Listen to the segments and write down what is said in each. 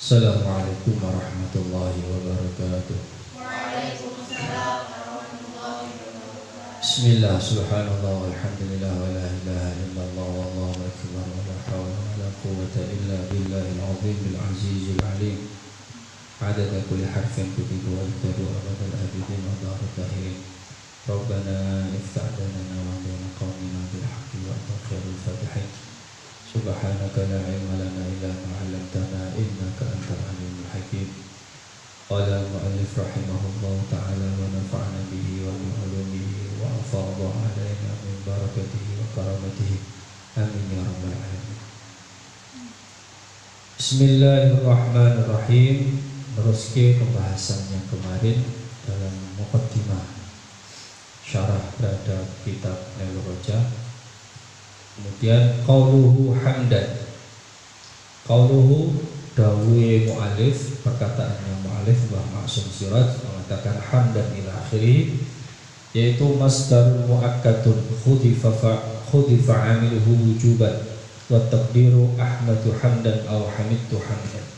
Assalamualaikum warahmatullahi wabarakatuh. Waalaikumsalam warahmatullahi wabarakatuh. Bismillah, subhanallah, walhamdulillah, wa la ilaha illallah, wallahu akbar, wa la hawla wa la quwwata illa billahil azimil azizil alim. Adada kulli harfin kutibu wa yuktabu abadal abidin wa daru tahirin. Rabbana iftah lanana wa baina qawmina bil haqqi wa anta khairul fatihin. Subhanaka la ilma lana illa ma 'allamtana innaka antal alimul hakim. Qala al-mu'allif rahimahullahu ta'ala wa nafa'ana bihi wa bi ulumihi wa afadha 'alaina min barakatihi wa karamatihi. Amin ya rabbal alamin. Bismillahirrahmanirrahim. Meneruskan pembahasan yang kemarin dalam muqaddimah syarah terhadap kitab Nailur Rajah. Kemudian qauluhu hamdan. Qauluhu dawe mu'alif, perkataannya mu'alif Mbah Maksum Siraj mengatakan hamdan ila akhiri, yaitu masdarul muakkadun khudifa amiluhu wujuban wa taqdiru ahmadu hamdan aw hamidtu hamdan.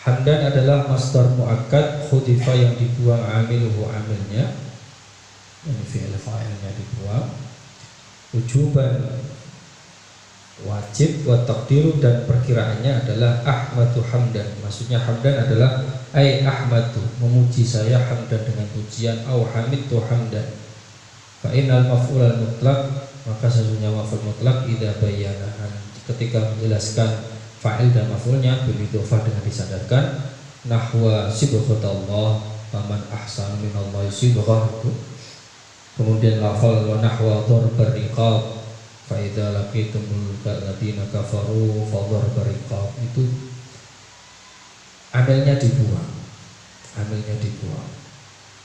Hamdan adalah masdar muakkad khudifa yang dibuang amiluhu amilnya, ini fi'il fa'ilnya dibuang, wujuban wajib, wa taqdiru dan perkiraannya adalah ahmadu hamdan. Maksudnya hamdan adalah ai ahmadu, memuji saya hamdan dengan pujian, au hamidtu hamdan. Fa innal maf'ul mutlaq, maka sesungguhnya maf'ul mutlaq idza bayyana, ketika menjelaskan fa'il dan maf'ulnya bil idhofah dengan disandarkan, nahwa sibghatallah faman ahsanu minallahi sibghah, kemudian lafal wa nahwa darbar riqab fa idza laqitumul ladzina kafaru fa darbar riqab, itu amilnya dibuang.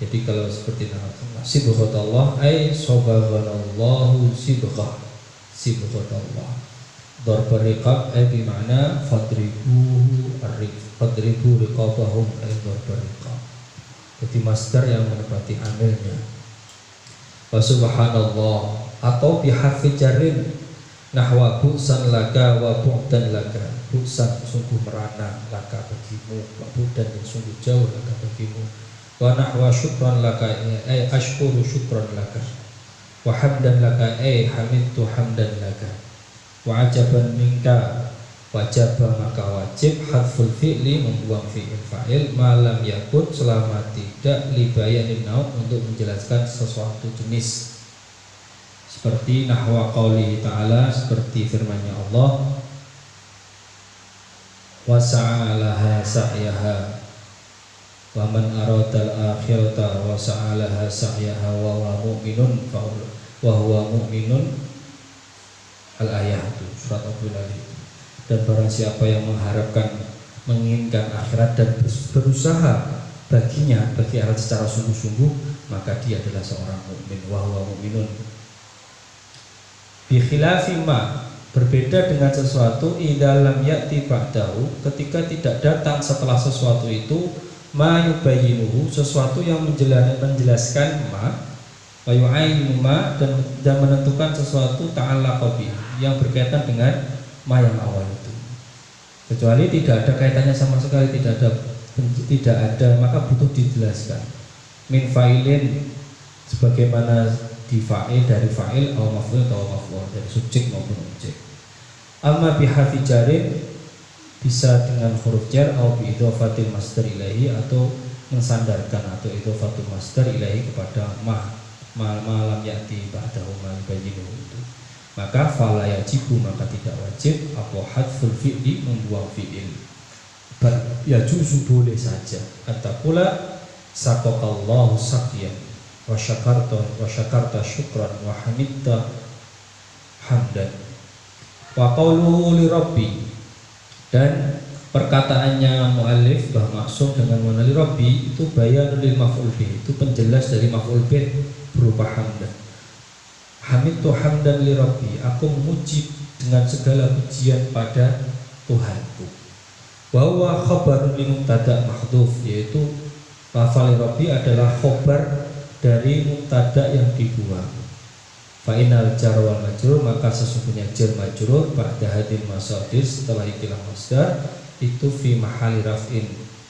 Jadi kalau seperti sibghatallah ay sabaghanallahu sibghah, sibghatallah. Darbar riqab ay bimana fadribu riqabahum ay darbar riqab. Jadi masdar yang menepati amilnya. Wa subhanallah atau biharfi jarin nahwa bu'san laka wa bu'dan laka. Bu'san sungguh merana laka bagimu, wa bu'dan yang sungguh jauh laka bagimu. Wa nahwa syukran laka ay ashkuru syukran laka. Wa hamdan laka ay hamidtu hamdan laka. Wa ajaban minka wajaba maka wajib hadful fi'li, membuang fi'il fa'il, malam yakun selama tidak libayanin naum, untuk menjelaskan sesuatu jenis, seperti nahwa qaulihi ta'ala, seperti firman-Nya Allah, wa sa'alaha sa'yaha wa man aradal akhirata wa sa'alaha sa'yaha wa huwa mu'minun wa huwa mu'minun, al-ayah itu surat Al-Alaq. Dan barang siapa yang mengharapkan, menginginkan akhirat dan berusaha baginya, bagi akhirat secara sungguh-sungguh, maka dia adalah seorang mukmin. Wa huwa mu'minun. Bi khilafi ma, berbeda dengan sesuatu idza lam ya'ti ba'dahu, ketika tidak datang setelah sesuatu itu, ma yubayyinuhu, sesuatu yang menjelaskan ma, wa yu'ayinu ma, dan menentukan sesuatu ta'allaqa bi, yang berkaitan dengan ma yang awal itu. Kecuali tidak ada kaitannya sama sekali, tidak ada, maka butuh dijelaskan. Min fa'ilin, sebagaimana di fa'il, dari fa'il, atau maf'ul atau maf'ul, dari subjek maupun objek. Amma biharfi jarin, bisa dengan huruf jar, atau bi idhofatil masdar ilahi, atau mensandarkan atau idhofatul masdar ilahi kepada malam ya'ti ba'dahu ma yubayyinuhu itu. Maka fala yajibu, maka tidak wajib, apa hadful fi'li, membuang fi'il. Ya juzu, boleh saja. At-taqula saqaqallahu saqyan wa syakarta syukran wa hamidta hamdan. Wa qawluhu li rabbi, dan perkataannya mu'allif Mbah Maksum dengan mengenali rabbi itu bayanul lil maf'ul bih, itu penjelas dari maf'ul bih berupa hamdan. Hamidtu hamdan li rabbi, aku memuji dengan segala pujian pada Tuhanku. Wa huwa khabarun li mubtada' mahdhuf, yaitu lafal rabbi adalah khobar dari mubtada' yang dibuang. Fa inal jar wal majrur, maka sesungguhnya jar majrur ba'da hadil masadir, setelah ikilah masdar, itu fi mahali raf'in,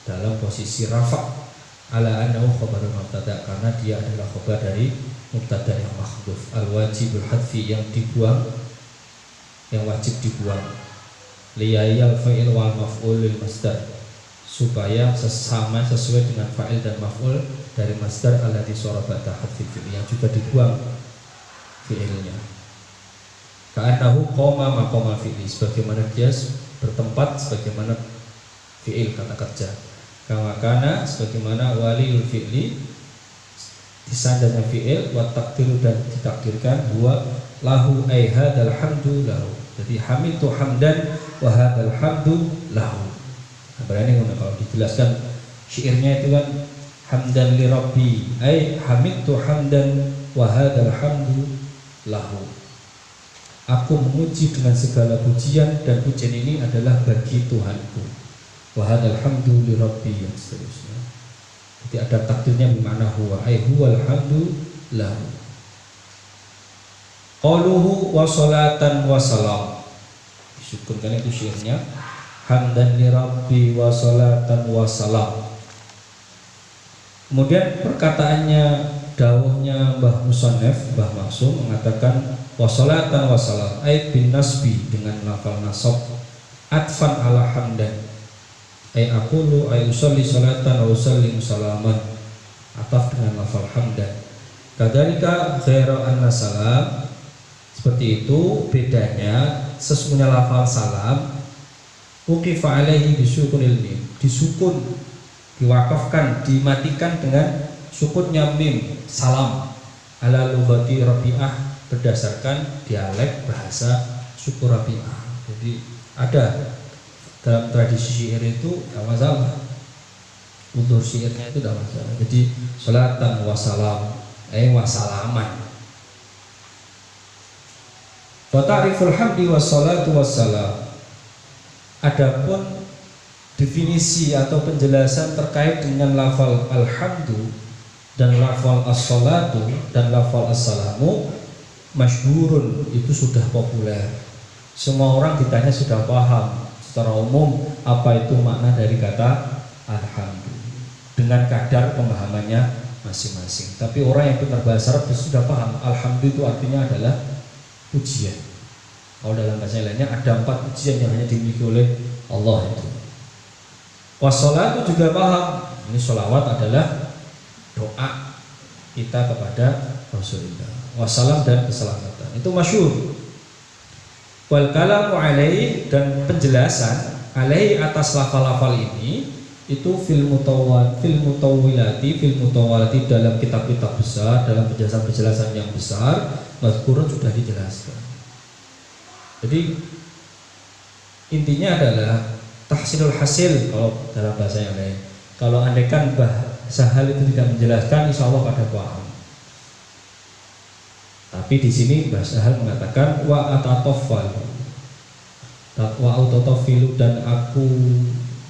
dalam posisi rafa' ala annahu khabarul mubtada, karena dia adalah khabar dari mubtada yang mahdhuf, al wajibul hadfi, yang dibuang, yang wajib dibuang, liyayal fa'il wal maf'ul lil masdar, supaya sesama sesuai dengan fa'il dan maf'ul dari masdar alladzi sorabata hadfi fi'il, yang juga dibuang fi'ilnya. Ka'annahu qoma maqama fi'li, sebagaimana dia bertempat sebagaimana fi'il, kata kerja. Kama kana, sebagaimana waliul fi'li, disandanya fi'il, wa takdiru, dan ditakdirkan, huwa lahu ay hadzal hamdu lahu. Jadi hamidtu hamdan wa hadzal hamdu lahu. Nah, berani kalau dijelaskan syairnya itu kan hamdan li rabbi, ay hamidtu hamdan wa hadzal hamdu lahu. Aku memuji dengan segala pujian, dan pujian ini adalah bagi Tuhanku. Wa hadzal hamdu li rabbi, dan seterusnya. Jadi ada takdirnya bermakna huwa, ay huwal hamdu lahu. Qaluhu wa salatan wa salam, disukunkan itu syairnya, hamdan li rabbi wa salatan wa salam. Kemudian perkataannya, dawuhnya Mbah Musannaf, Mbah Maksum mengatakan wa salatan wa salam, ay bin nasbi, dengan lafal nasab, atfan ala hamdan, ay aqulu ay usalli salatan wa usallim salaman, ataf dengan lafal hamdan. Kadzalika ghairu anna salam, seperti itu bedanya, sesungguhnya lafal salam uqifa alaihi bisukunil mim, disukun, diwakafkan, dimatikan dengan sukunnya mim, salam, ala lughati Rabi'ah, berdasarkan dialek bahasa suku Rabi'ah. Jadi ada dalam tradisi syair itu tidak masalah, untuk syairnya itu tidak masalah. Jadi salatan wassalam, wassalaman. Wa ta'riful hamdi wassalatu wassalam. Adapun definisi atau penjelasan terkait dengan lafal alhamdu dan lafal as-salatu dan lafal as-salamu, masyhurun, itu sudah populer. Semua orang ditanya sudah paham secara umum apa itu makna dari kata alhamdu, dengan kadar pemahamannya masing-masing. Tapi orang yang benar bahasa Arab sudah paham alhamdu itu artinya adalah pujian. Kalau dalam bahasa lainnya ada 4 pujian yang hanya dimiliki oleh Allah itu. Wassalat itu juga paham, ini sholawat adalah doa kita kepada Rasulullah. Wassalam, dan keselamatan, itu masyhur. Wal kalamu alaihi, dan penjelasan alaihi atas lafal-lafal ini itu fil mutawwilati dalam kitab-kitab besar, dalam penjelasan-penjelasan yang besar, mazkurun, sudah dijelaskan. Jadi intinya adalah tahsilul hasil kalau dalam bahasa yang lain. Kalau andaikan Mbah Sahal itu tidak menjelaskan, insya Allah pada paham. Tapi di sini Mbah Sahal mengatakan wa atatoffal, wa autotofilu, dan aku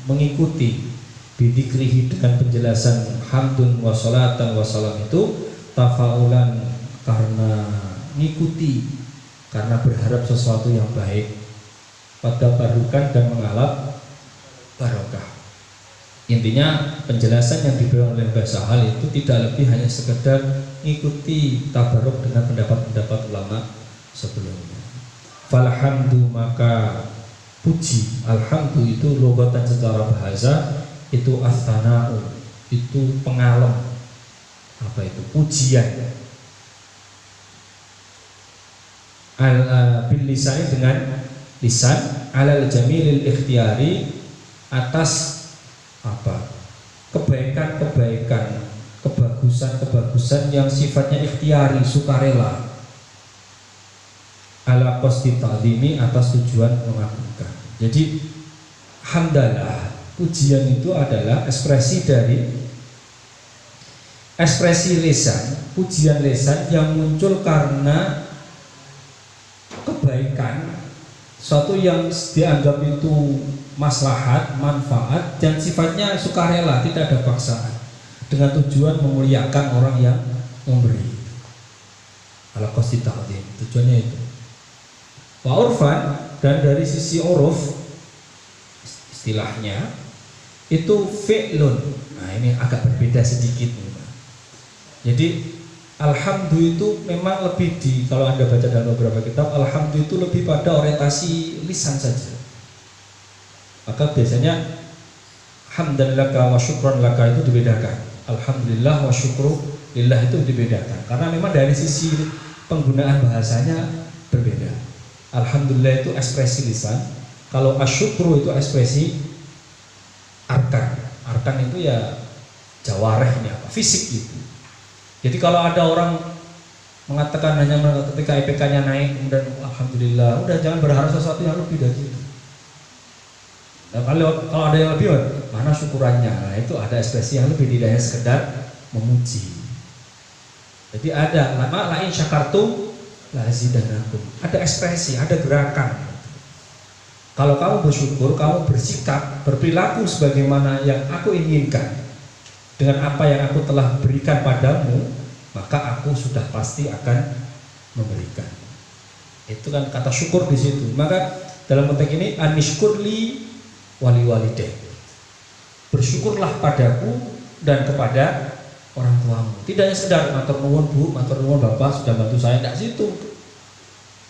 mengikuti bidikrihi, dengan penjelasan hamdun wa sholatan wa salam itu tafaulan, karena ngikuti, karena berharap sesuatu yang baik, pada barukan, dan mengalap barokah. Intinya penjelasan yang diberikan oleh Mbah Sahal itu tidak lebih hanya sekedar mengikuti tabaruk dengan pendapat-pendapat ulama sebelumnya. Falhamdu, maka puji, alhamdu itu logatan secara bahasa itu as-sana'u, itu pengalem, apa itu, pujian. Bil lisan, dengan lisan, alal jamilil ikhtiyari, atas apa, kebaikan-kebaikan, kebagusan-kebagusan yang sifatnya ikhtiari, sukarela, ala qasdi ta'zimi, atas tujuan mengagungkan. Jadi hamdalah, pujian itu adalah ekspresi dari ekspresi lisan, pujian lisan yang muncul karena kebaikan, suatu yang dianggap itu maslahat, manfaat, dan sifatnya sukarela, tidak ada paksaan, dengan tujuan memuliakan orang yang memberi. Ala qasdi ta'zim, tujuannya itu. Wa urfan, dan dari sisi uruf, istilahnya itu fi'lun. Nah ini agak berbeda sedikit nih. Jadi alhamdu itu memang lebih kalau Anda baca dalam beberapa kitab, alhamdu itu lebih pada orientasi lisan saja. Maka biasanya hamdan laka wa syukran laka itu dibedakan. Alhamdulillah wa syukru lillah itu dibedakan. Karena memang dari sisi penggunaan bahasanya berbeda. Alhamdulillah itu ekspresi lisan. Kalau asyukru itu ekspresi arkan. Arkan itu ya jawarehnya, fisik gitu. Jadi kalau ada orang mengatakan hanya ketika IPK-nya naik kemudian alhamdulillah, udah jangan berharap sesuatu yang lebih dari itu. Nah, kalau ada yang lebih, mana syukurannya? Nah, itu ada ekspresi yang lebih, tidak hanya sekedar memuji. Jadi ada nama lain syakartum lazidanakum. Ada ekspresi, ada gerakan. Kalau kamu bersyukur, kamu bersikap, berperilaku sebagaimana yang aku inginkan dengan apa yang aku telah berikan padamu, maka aku sudah pasti akan memberikan. Itu kan kata syukur di situ. Maka dalam konteks ini anishkurli wali walideh, bersyukurlah padaku dan kepada orang tuamu. Tidak hanya sekedar matur nuwun bu, matur nuwun bapak sudah bantu saya, tidak situ.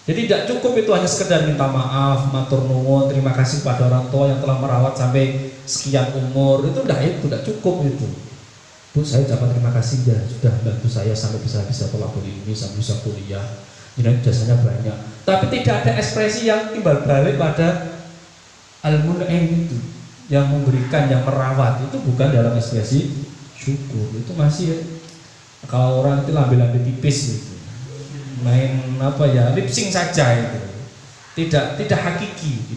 Jadi tidak cukup itu hanya sekedar minta maaf, matur nuwun, terima kasih pada orang tua yang telah merawat sampai sekian umur, itu tidak cukup itu. Bu, saya ucapkan terima kasih ya sudah bantu saya sampai bisa tolak ini, sampai bisa kuliah. Ini jasanya banyak. Tapi tidak ada ekspresi yang timbal balik pada al-mun'im itu, yang memberikan, yang merawat, itu bukan dalam ekspresi syukur. Itu masih kalau orang itu lambe-lambe tipis gitu, main apa ya, lip sync saja itu, tidak hakiki.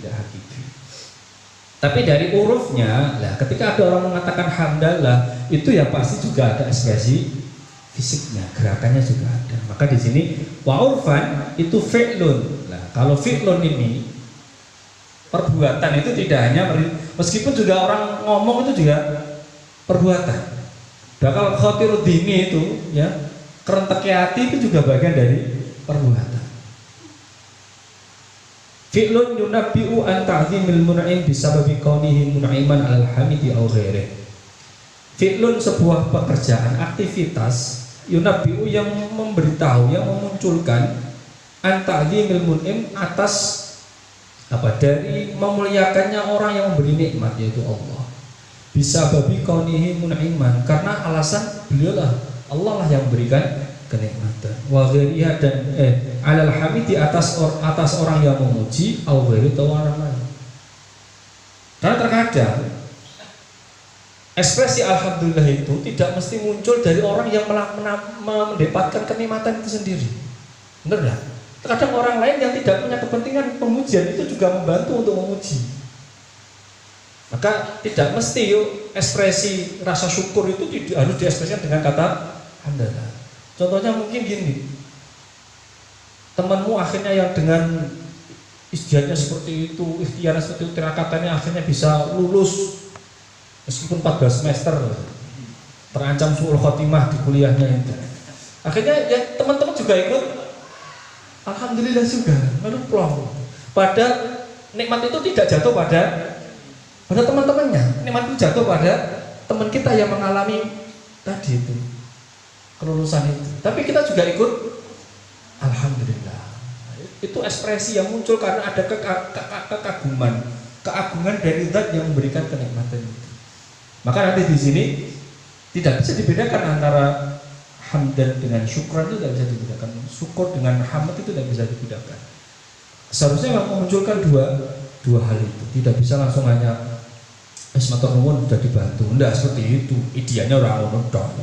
Tapi dari hurufnya, lah ketika ada orang mengatakan hamdalah, itu ya pasti juga ada ekspresi fisiknya, gerakannya juga ada. Maka di sini wa urfan itu fi'lun. Nah, kalau fi'lun ini perbuatan itu tidak hanya meskipun juga orang ngomong itu juga perbuatan. Bakal khotiruddini itu ya, kerenteknya hati itu juga bagian dari perbuatan. Fi'lun yunabbi'u an ta'zimil mun'im bisababi kaunihi mun'iman 'alal hamidi aw ghairihi. Fi'lun sebuah pekerjaan, aktivitas, yunabbi'u yang memberitahu, yang memunculkan an ta'zimil mun'im atas dari memuliakannya orang yang memberi nikmat, yaitu Allah. Bisa babi kaunihi mun'iman, karena alasan beliaulah, Allah lah yang memberikan kenikmatan. Wa ghairiha dan alal hamidi atas orang yang memuji, au ghairi atau orang lain. Karena terkadang ekspresi alhamdulillah itu tidak mesti muncul dari orang yang mendapatkan kenikmatan itu sendiri. Benar enggak? Terkadang orang lain yang tidak punya kepentingan pemujian itu juga membantu untuk memuji. Maka tidak mesti ekspresi rasa syukur itu harus diekspresikan dengan kata alhamdulillah. Contohnya mungkin gini, temanmu akhirnya yang dengan ijtihadnya seperti itu, ikhtiarnya seperti itu, tirakatannya akhirnya bisa lulus meskipun 14 semester, terancam su'ul khotimah di kuliahnya itu. Akhirnya ya teman-teman juga ikut alhamdulillah juga, lalu plong. Padahal nikmat itu tidak jatuh pada teman-temannya, nikmat itu jatuh pada teman kita yang mengalami tadi itu kelulusan itu. Tapi kita juga ikut alhamdulillah. Itu ekspresi yang muncul karena ada keagungan dari zat yang memberikan kenikmatan itu. Maka nanti di sini tidak bisa dibedakan antara hamdan dengan syukran, itu tidak bisa dibedakan. Syukur dengan hamd itu tidak bisa dibedakan. Seharusnya memunculkan dua hal itu. Tidak bisa langsung hanya matur nuwun sudah dibantu. Tidak seperti itu. Idealnya orang ngono tok.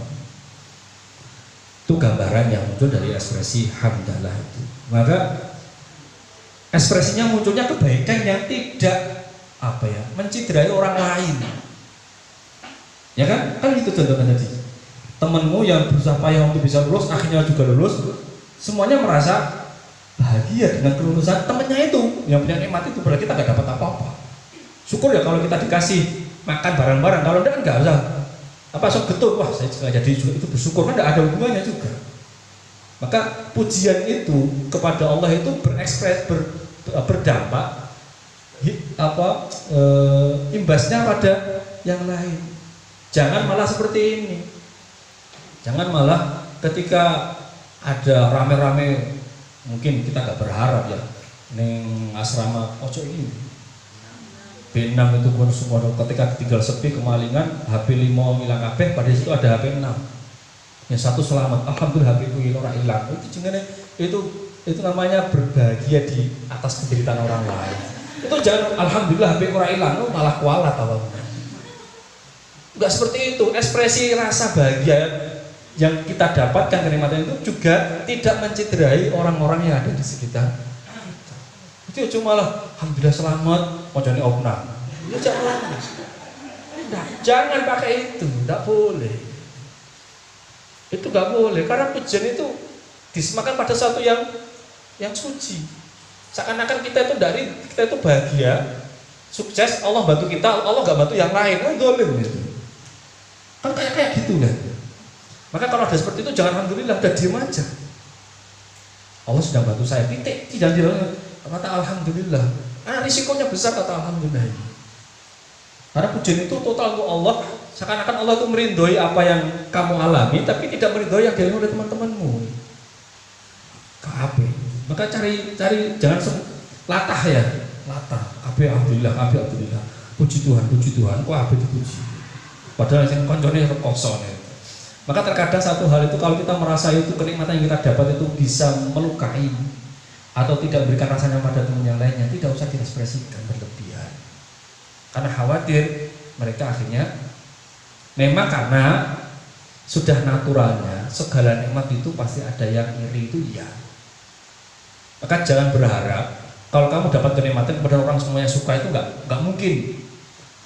Itu gambaran yang muncul dari ekspresi hamdalah itu. Maka ekspresinya munculnya kebaikan yang tidak menciderai orang lain. Ya kan? Kan itu contohnya tadi. Temanmu yang berusaha payah untuk bisa lulus, akhirnya juga lulus, semuanya merasa bahagia dengan kelulusan temannya itu. Yang punya nikmat itu, berarti kita nggak dapat apa-apa. Syukur ya kalau kita dikasih makan bareng-bareng, kalau enggak usah sok getun, wah saya juga jadi juga itu bersyukur, kan enggak ada hubungannya juga. Maka pujian itu kepada Allah itu berdampak imbasnya pada yang lain. Jangan malah seperti ini. Jangan malah ketika ada rame-rame, mungkin kita nggak berharap ya, neng asrama ojo ini B6 itu pun semua ketika tinggal sepi kemalingan HP 5 hilang kabeh, pada situ ada HP 6 yang satu selamat, alhamdulillah HP ku ora hilang. Itu namanya berbahagia di atas penderitaan orang lain. Itu jangan alhamdulillah HP ora hilang, malah kualat apa. Enggak seperti itu. Ekspresi rasa bahagia yang kita dapatkan kenikmatan itu juga tidak mencederai orang-orang yang ada di sekitar. Itu cuma lah alhamdulillah selamat, mojone opnam. Ya jangan pakai itu, enggak boleh. Itu enggak boleh karena pujian itu disematkan pada sesuatu yang suci. Seakan-akan kita itu bahagia, sukses, Allah bantu kita, Allah enggak bantu yang lain. Kan dolim gitu. Kan kayak gitu kan. Maka kalau ada seperti itu jangan alhamdulillah, udah diem aja. Allah sedang bantu saya, titik, tidak kata alhamdulillah. Risikonya besar kata alhamdulillah. Karena pujian itu total untuk Allah, seakan-akan Allah itu merindoi apa yang kamu alami, tapi tidak merindoi yang dialami oleh teman-temanmu. Kabeh. Maka cari jangan latah ya, latah. Kabeh alhamdulillah. Puji Tuhan, kok kabeh dipuji. Padahal yang koncone kosong ya. Maka terkadang satu hal itu kalau kita merasa itu kenikmatan yang kita dapat itu bisa melukai atau tidak memberikan rasanya pada teman yang lainnya, tidak usah diekspresikan berlebihan. Karena khawatir mereka akhirnya memang karena sudah naturalnya segala nikmat itu pasti ada yang iri itu ya. Maka jangan berharap kalau kamu dapat kenikmatan kemudian orang semuanya suka, itu nggak mungkin,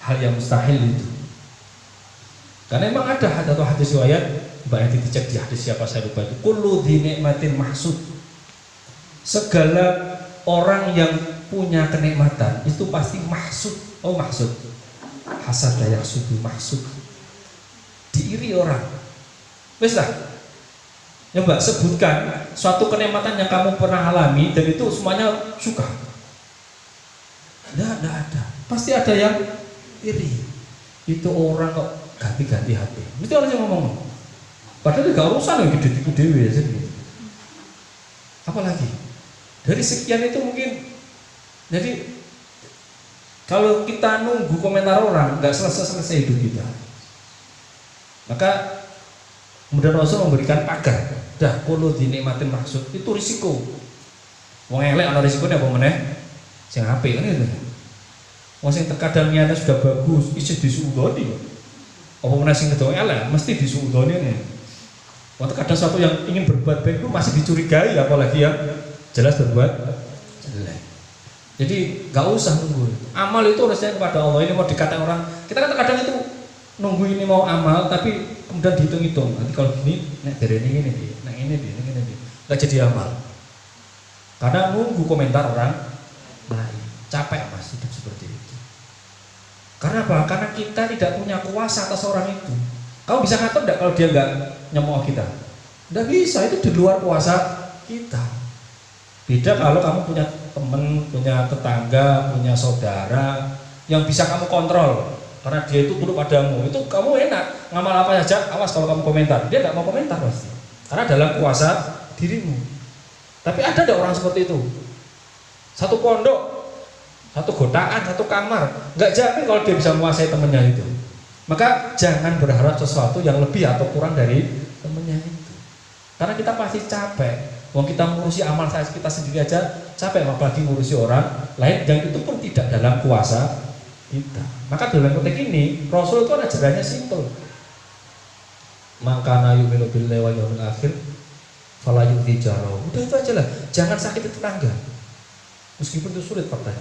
hal yang mustahil itu. Karena memang ada atau hadis riwayat, banyak dicek di hadis siapa saya lupa itu, kullu dzi nikmatin mahsud. Segala orang yang punya kenikmatan itu pasti mahsud. Oh mahsud, hasad dayak sudu mahsud, diiri orang. Wes lah, coba sebutkan suatu kenikmatan yang kamu pernah alami dan itu semuanya suka. Tidak ada. Pasti ada yang iri. Itu orang kok ganti-ganti HP. Mesti orang yang ngomong. Padahal gak urusan yang gede tipu dewe ya. Apalagi dari sekian itu mungkin. Jadi kalau kita nunggu komentar orang, nggak selesai hidup kita. Maka kemudian Rasul memberikan pagar. Dah, kalau dinikmatin maksud itu risiko. Wong elek ana risikonya apa meneh? Sing apik kan itu. Wong sing terkadang niatnya sudah bagus, isih disuudoni. Apa meneh sing kedo elek mesti disuudoni nih. Wong terkadang satu yang ingin berbuat baik itu masih dicurigai, apalagi yang jelas berbuat jelek. Jadi nggak usah nunggu. Amal itu harusnya kepada Allah. Ini mau dikatakan orang, kita kan terkadang itu nunggu ini mau amal, tapi kemudian dihitung-hitung. Nanti kalau gini, nek dari ini, nggak jadi amal. Karena nunggu komentar orang lain, capek mas hidup seperti itu. Karena apa? Karena kita tidak punya kuasa atas orang itu. Kamu bisa ngatur enggak kalau dia nggak nyemooh kita? Nggak bisa, itu di luar kuasa kita. Beda kalau kamu punya teman, punya tetangga, punya saudara yang bisa kamu kontrol. Karena dia itu tunduk padamu, itu kamu enak ngamal apa saja. Awas kalau kamu komentar, dia nggak mau komentar pasti. Karena dalam kuasa dirimu. Tapi ada orang seperti itu. Satu pondok, satu gotaan, satu kamar, nggak jamin kalau dia bisa menguasai temannya itu. Maka jangan berharap sesuatu yang lebih atau kurang dari temannya itu. Karena kita pasti capek. Wong kita mengurusi amal kita sendiri aja capek, apalagi mengurusi orang lain yang itu pun tidak dalam kuasa kita. Maka dalam konteks ini Rasul itu ada ajarannya simpel. Maka yu'minu billahi wal yawmil akhir fala yu'dhi jarahu. Udah itu aja lah. Jangan sakiti tetangga. Meskipun itu sulit faktanya.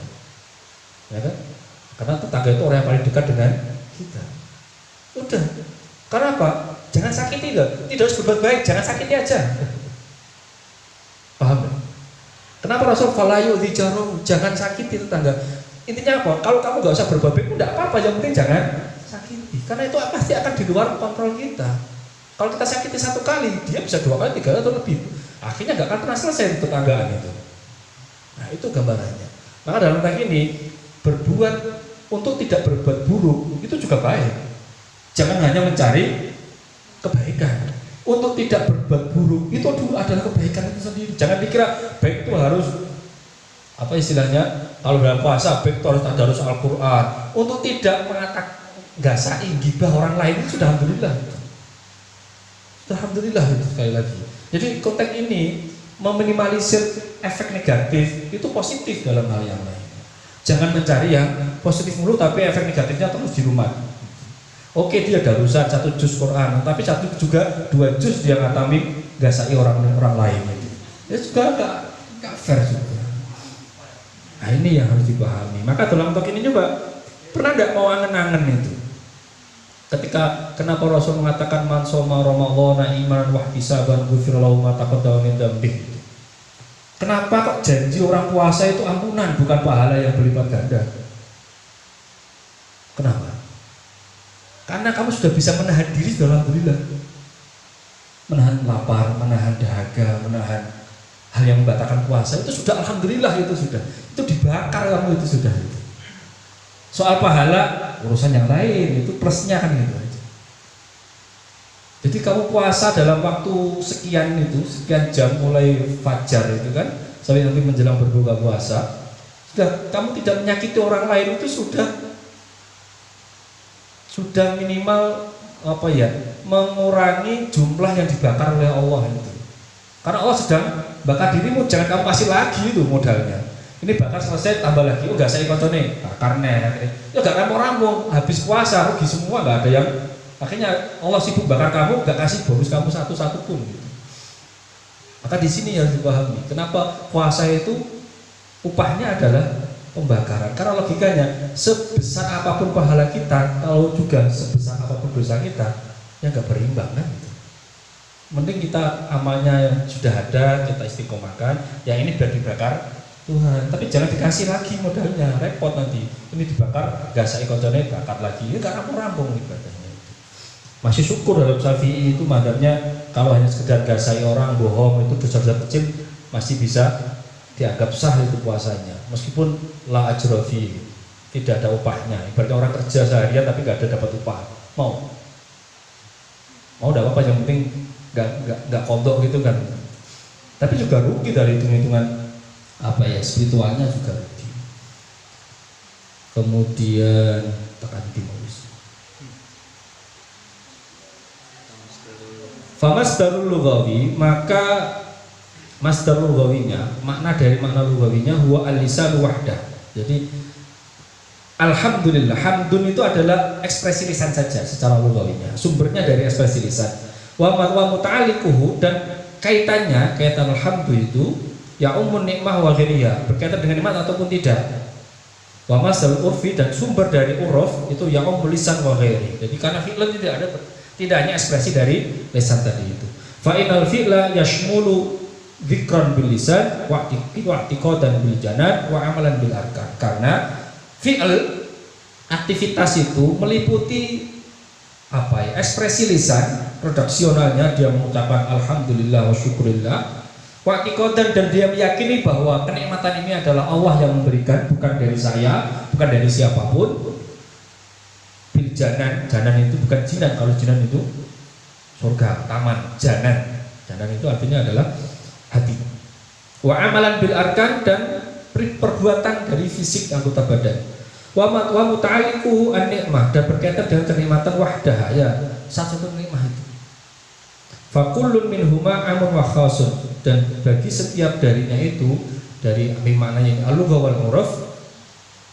Ya kan? Karena tetangga itu orang yang paling dekat dengan kita. Udah. Karena apa? Jangan sakiti loh. Tidak harus berbuat baik, jangan sakiti aja. Paham? Kenapa Rasul fala yu'dhi jarahu? Jangan sakiti tetangga. Intinya apa? Kalau kamu nggak usah berbuat baik, tidak apa-apa. Yang penting jangan sakiti. Karena itu pasti akan di luar kontrol kita. Kalau kita sakiti satu kali, dia bisa 2 kali, 3 kali atau lebih. Akhirnya nggak akan pernah selesai tetanggaan itu. Nah itu gambarannya. Maka dalam konteks ini berbuat untuk tidak berbuat buruk itu juga baik. Jangan hanya mencari kebaikan. Untuk tidak berbuat buruk itu adalah kebaikan itu sendiri. Jangan dikira baik itu harus apa istilahnya, kalau dalam puasa baik itu harus tadarus Al-Quran. Untuk tidak mengatakan gasai gibah orang lain itu sudah alhamdulillah. Sudah alhamdulillah itu sekali lagi. Jadi konteks ini meminimalisir efek negatif itu positif dalam hal yang lain. Jangan mencari yang positif mulu tapi efek negatifnya terus di rumah. Oke, dia darusan 1 juz Quran, tapi satu juga 2 juz dia ngatamin gasai orang lain itu. Ya juga enggak fair juga. Nah ini yang harus dipahami. Maka dalam konteks ini juga pernah enggak mau angen-angen itu? Ketika kenapa Rasul mengatakan man shoma ramadhana imanan wa ihtisaban ghufira lahu ma taqaddama min dzambihi. Kenapa kok janji orang puasa itu ampunan bukan pahala yang berlipat ganda? Kenapa? Karena kamu sudah bisa menahan diri sudah alhamdulillah. Menahan lapar, menahan dahaga, menahan hal yang membatalkan puasa itu sudah alhamdulillah itu sudah. Itu dibakar kamu itu sudah. Soal pahala urusan yang lain itu plusnya kan gitu aja. Jadi kamu puasa dalam waktu sekian jam mulai fajar itu kan sampai nanti menjelang berbuka puasa, sudah kamu tidak menyakiti orang lain itu sudah minimal apa ya, mengurangi jumlah yang dibakar oleh Allah itu. Karena Allah sedang bakar dirimu, jangan kamu kasih lagi itu modalnya. Ini bakar selesai tambah lagi, oh gak saya koncone bakarnya, ya gak rampung-rampung, habis puasa rugi semua, gak ada yang akhirnya Allah sibuk bakar kamu, gak kasih bonus kamu satu pun gitu. Maka di sini harus dipahami kenapa puasa itu upahnya adalah pembakaran. Karena logikanya sebesar apapun pahala kita, kalau juga sebesar apapun dosa kita, ya gak berimbang kan gitu. Mending kita amalnya yang sudah ada kita istiqomahkan, yang ini biar dibakar Tuhan, tapi jangan dikasih lagi modalnya, repot nanti. Ini dibakar, gak saya koncone bakar lagi, ya gak rampung-rampung ibadahnya. Masih syukur dalam Syafi'i itu madhabnya kalau hanya sekedar gasai orang bohong itu dosa-dosa kecil masih bisa dianggap sah itu puasanya, meskipun la ajra fi, tidak ada upahnya. Ibaratnya orang kerja seharian tapi gak ada dapat upah, mau tidak apa-apa, yang penting gak kodok gitu kan. Tapi juga rugi dari hitung-hitungan apa ya, spiritualnya juga rugi. Kemudian tekan timus. Famasdarul lughawi, maka masdarul lughawinya, makna dari makna lughawinya huwa al-lisan wahdah. Jadi alhamdulillah, hamdun itu adalah ekspresi lisan saja secara lughawinya. Sumbernya dari ekspresi lisan. Wa muta'alliquhu, dan kaitan alhamdu itu ya umun nikmah wa ghairiyah, berkaitan dengan nikmat ataupun tidak. Wa masal urfi, dan sumber dari uruf itu ya umul lisan wa ghairi. Jadi karena fi'lan tidak hanya ekspresi dari lisan tadi itu. Fa inal fi'la yashmulu dzikran bil lisan wa i'tiqadan bil janan wa amalan bil arkan. Karena fi'l, aktivitas itu meliputi apa ya, ekspresi lisan, redaksionalnya dia mengucapkan alhamdulillah wa syukurillah, wa'tiqadan, dan dia meyakini bahwa kenikmatan ini adalah Allah yang memberikan, bukan dari saya, bukan dari siapapun. Bil janan, janan itu bukan jinan, kalau jinan itu surga, taman. Janan itu artinya adalah hati. Wa amalan bil arkan, dan perbuatan dari fisik anggota badan. Wa muta'alliquhu an-ni'mah, dan berkaitan dengan kenikmatan wahdah, ya satu nikmah itu. Fa kullun minhuma amun wa khasun, dan bagi setiap darinya itu, dari maknanya al-lugha wal uruf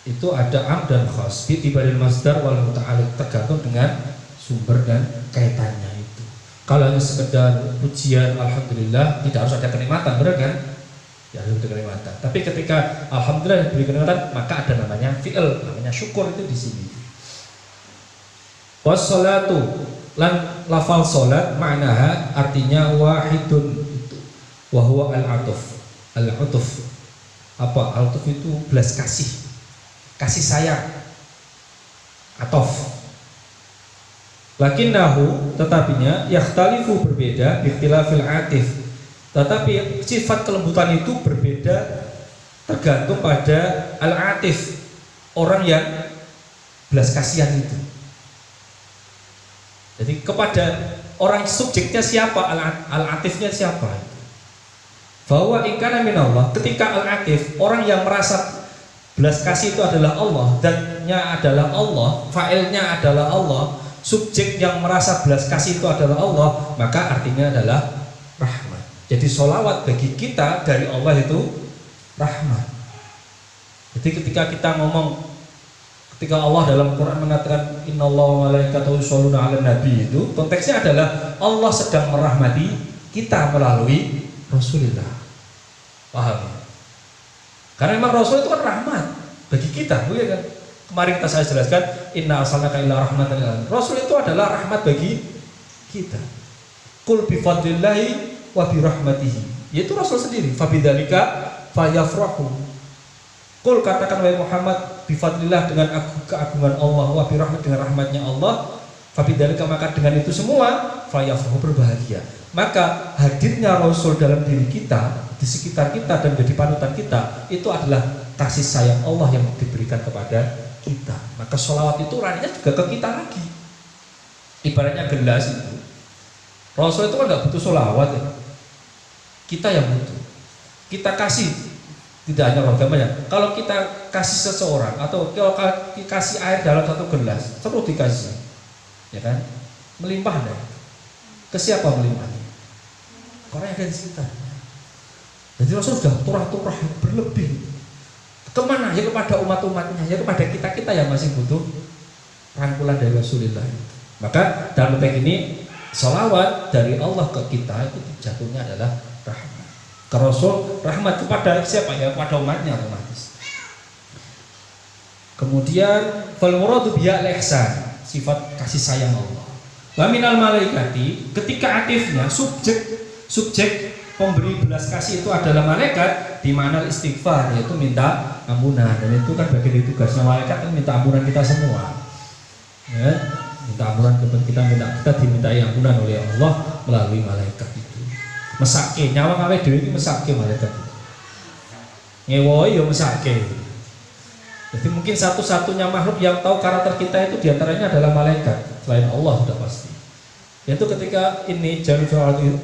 itu ada am dan khas, bi'tibaril masdar wal muta'alliq, tergantung dengan sumber dan kaitannya itu. Kalau hanya sekedar pujian alhamdulillah, tidak harus ada kenikmatan, benar kan? Ya harus ada kenikmatan. Tapi ketika alhamdulillah diberi kenikmatan, maka ada namanya fi'il, namanya syukur itu di sini. Was-sholatu, lan lafal salat maknaha artinya wahidun itu, wa huwa al-atuf. Al-atuf apa? Al-atuf itu belas kasih, kasih sayang, atof. Lakinnahu, tetapinya yakhtalifu, berbeda, bikhtilafil atif, tetapi sifat kelembutan itu berbeda tergantung pada al-atif, orang yang belas kasihan itu. Jadi kepada orang subjeknya siapa, al-atifnya siapa? Bahwa ingkana minallah, ketika al-atif, orang yang merasa belas kasih itu adalah Allah, zatnya adalah Allah, fa'ilnya adalah Allah, subjek yang merasa belas kasih itu adalah Allah, maka artinya adalah rahmat. Jadi sholawat bagi kita dari Allah itu rahmat. Jadi ketika kita ngomong, ketika Allah dalam Quran mengatakan innallaha wa malaikatahu yusholluna 'alan nabi, itu konteksnya adalah Allah sedang merahmati kita melalui Rasulullah. Paham ya? Karena memang Rasul itu kan rahmat bagi kita, bukan kan? Kemarin saya jelaskan inna arsalnaka illa rahmatan lil alamin. Rasul itu adalah rahmat bagi kita. Qul bi fadlillahi wa bi rahmatihi. Yaitu Rasul sendiri. Fa bidzalika fayafrahu. Qul, katakan wahai Muhammad, bi fadlillah, dengan keagungan Allah, wa bi rahmat, dengan rahmatnya Allah, fa bidzalika, maka dengan itu semua fayafrahu, berbahagia. Maka hadirnya Rasul dalam diri kita, di sekitar kita dan menjadi panutan kita, itu adalah kasih sayang Allah yang diberikan kepada kita. Maka sholawat itu raninya juga ke kita lagi. Ibaratnya gelas itu, Rasul itu kan nggak butuh sholawat ya. Kita yang butuh. Kita kasih, tidak hanya agamanya. Kalau kita kasih seseorang atau kalau kasih air dalam satu gelas, terus dikasih, ya kan? Melimpah deh. Ke siapa melimpahnya? Orang yang ada di sekitarnya. Jadi Rasul sudah turah-turah berlebih. Kemana? Ya kepada umat-umatnya, ya kepada kita-kita yang masih butuh rangkulan dari Rasulullah. Maka dalam konteks ini, sholawat dari Allah ke kita itu jatuhnya adalah rahmat. Ke Rasul rahmat kepada siapa? Ya kepada umatnya otomatis. Kemudian fal muradu biya al-ihsan, sifat kasih sayang Allah. Wa minal malaikati, ketika aktifnya subjek pemberi belas kasih itu adalah malaikat, di mana istighfar, yaitu minta ampunan. Dan itu kan bagian dari tugasnya malaikat, kan minta ampunan kita semua, ya, minta ampunan kita dimintai ampunan oleh Allah melalui malaikat itu. Mesake nyawa kawe dhewe iki mesake malaikat itu. Ngewoi ya mesake. Jadi mungkin satu-satunya makhluk yang tahu karakter kita itu diantaranya adalah malaikat, selain Allah sudah pasti. Yaitu ketika ini ja'al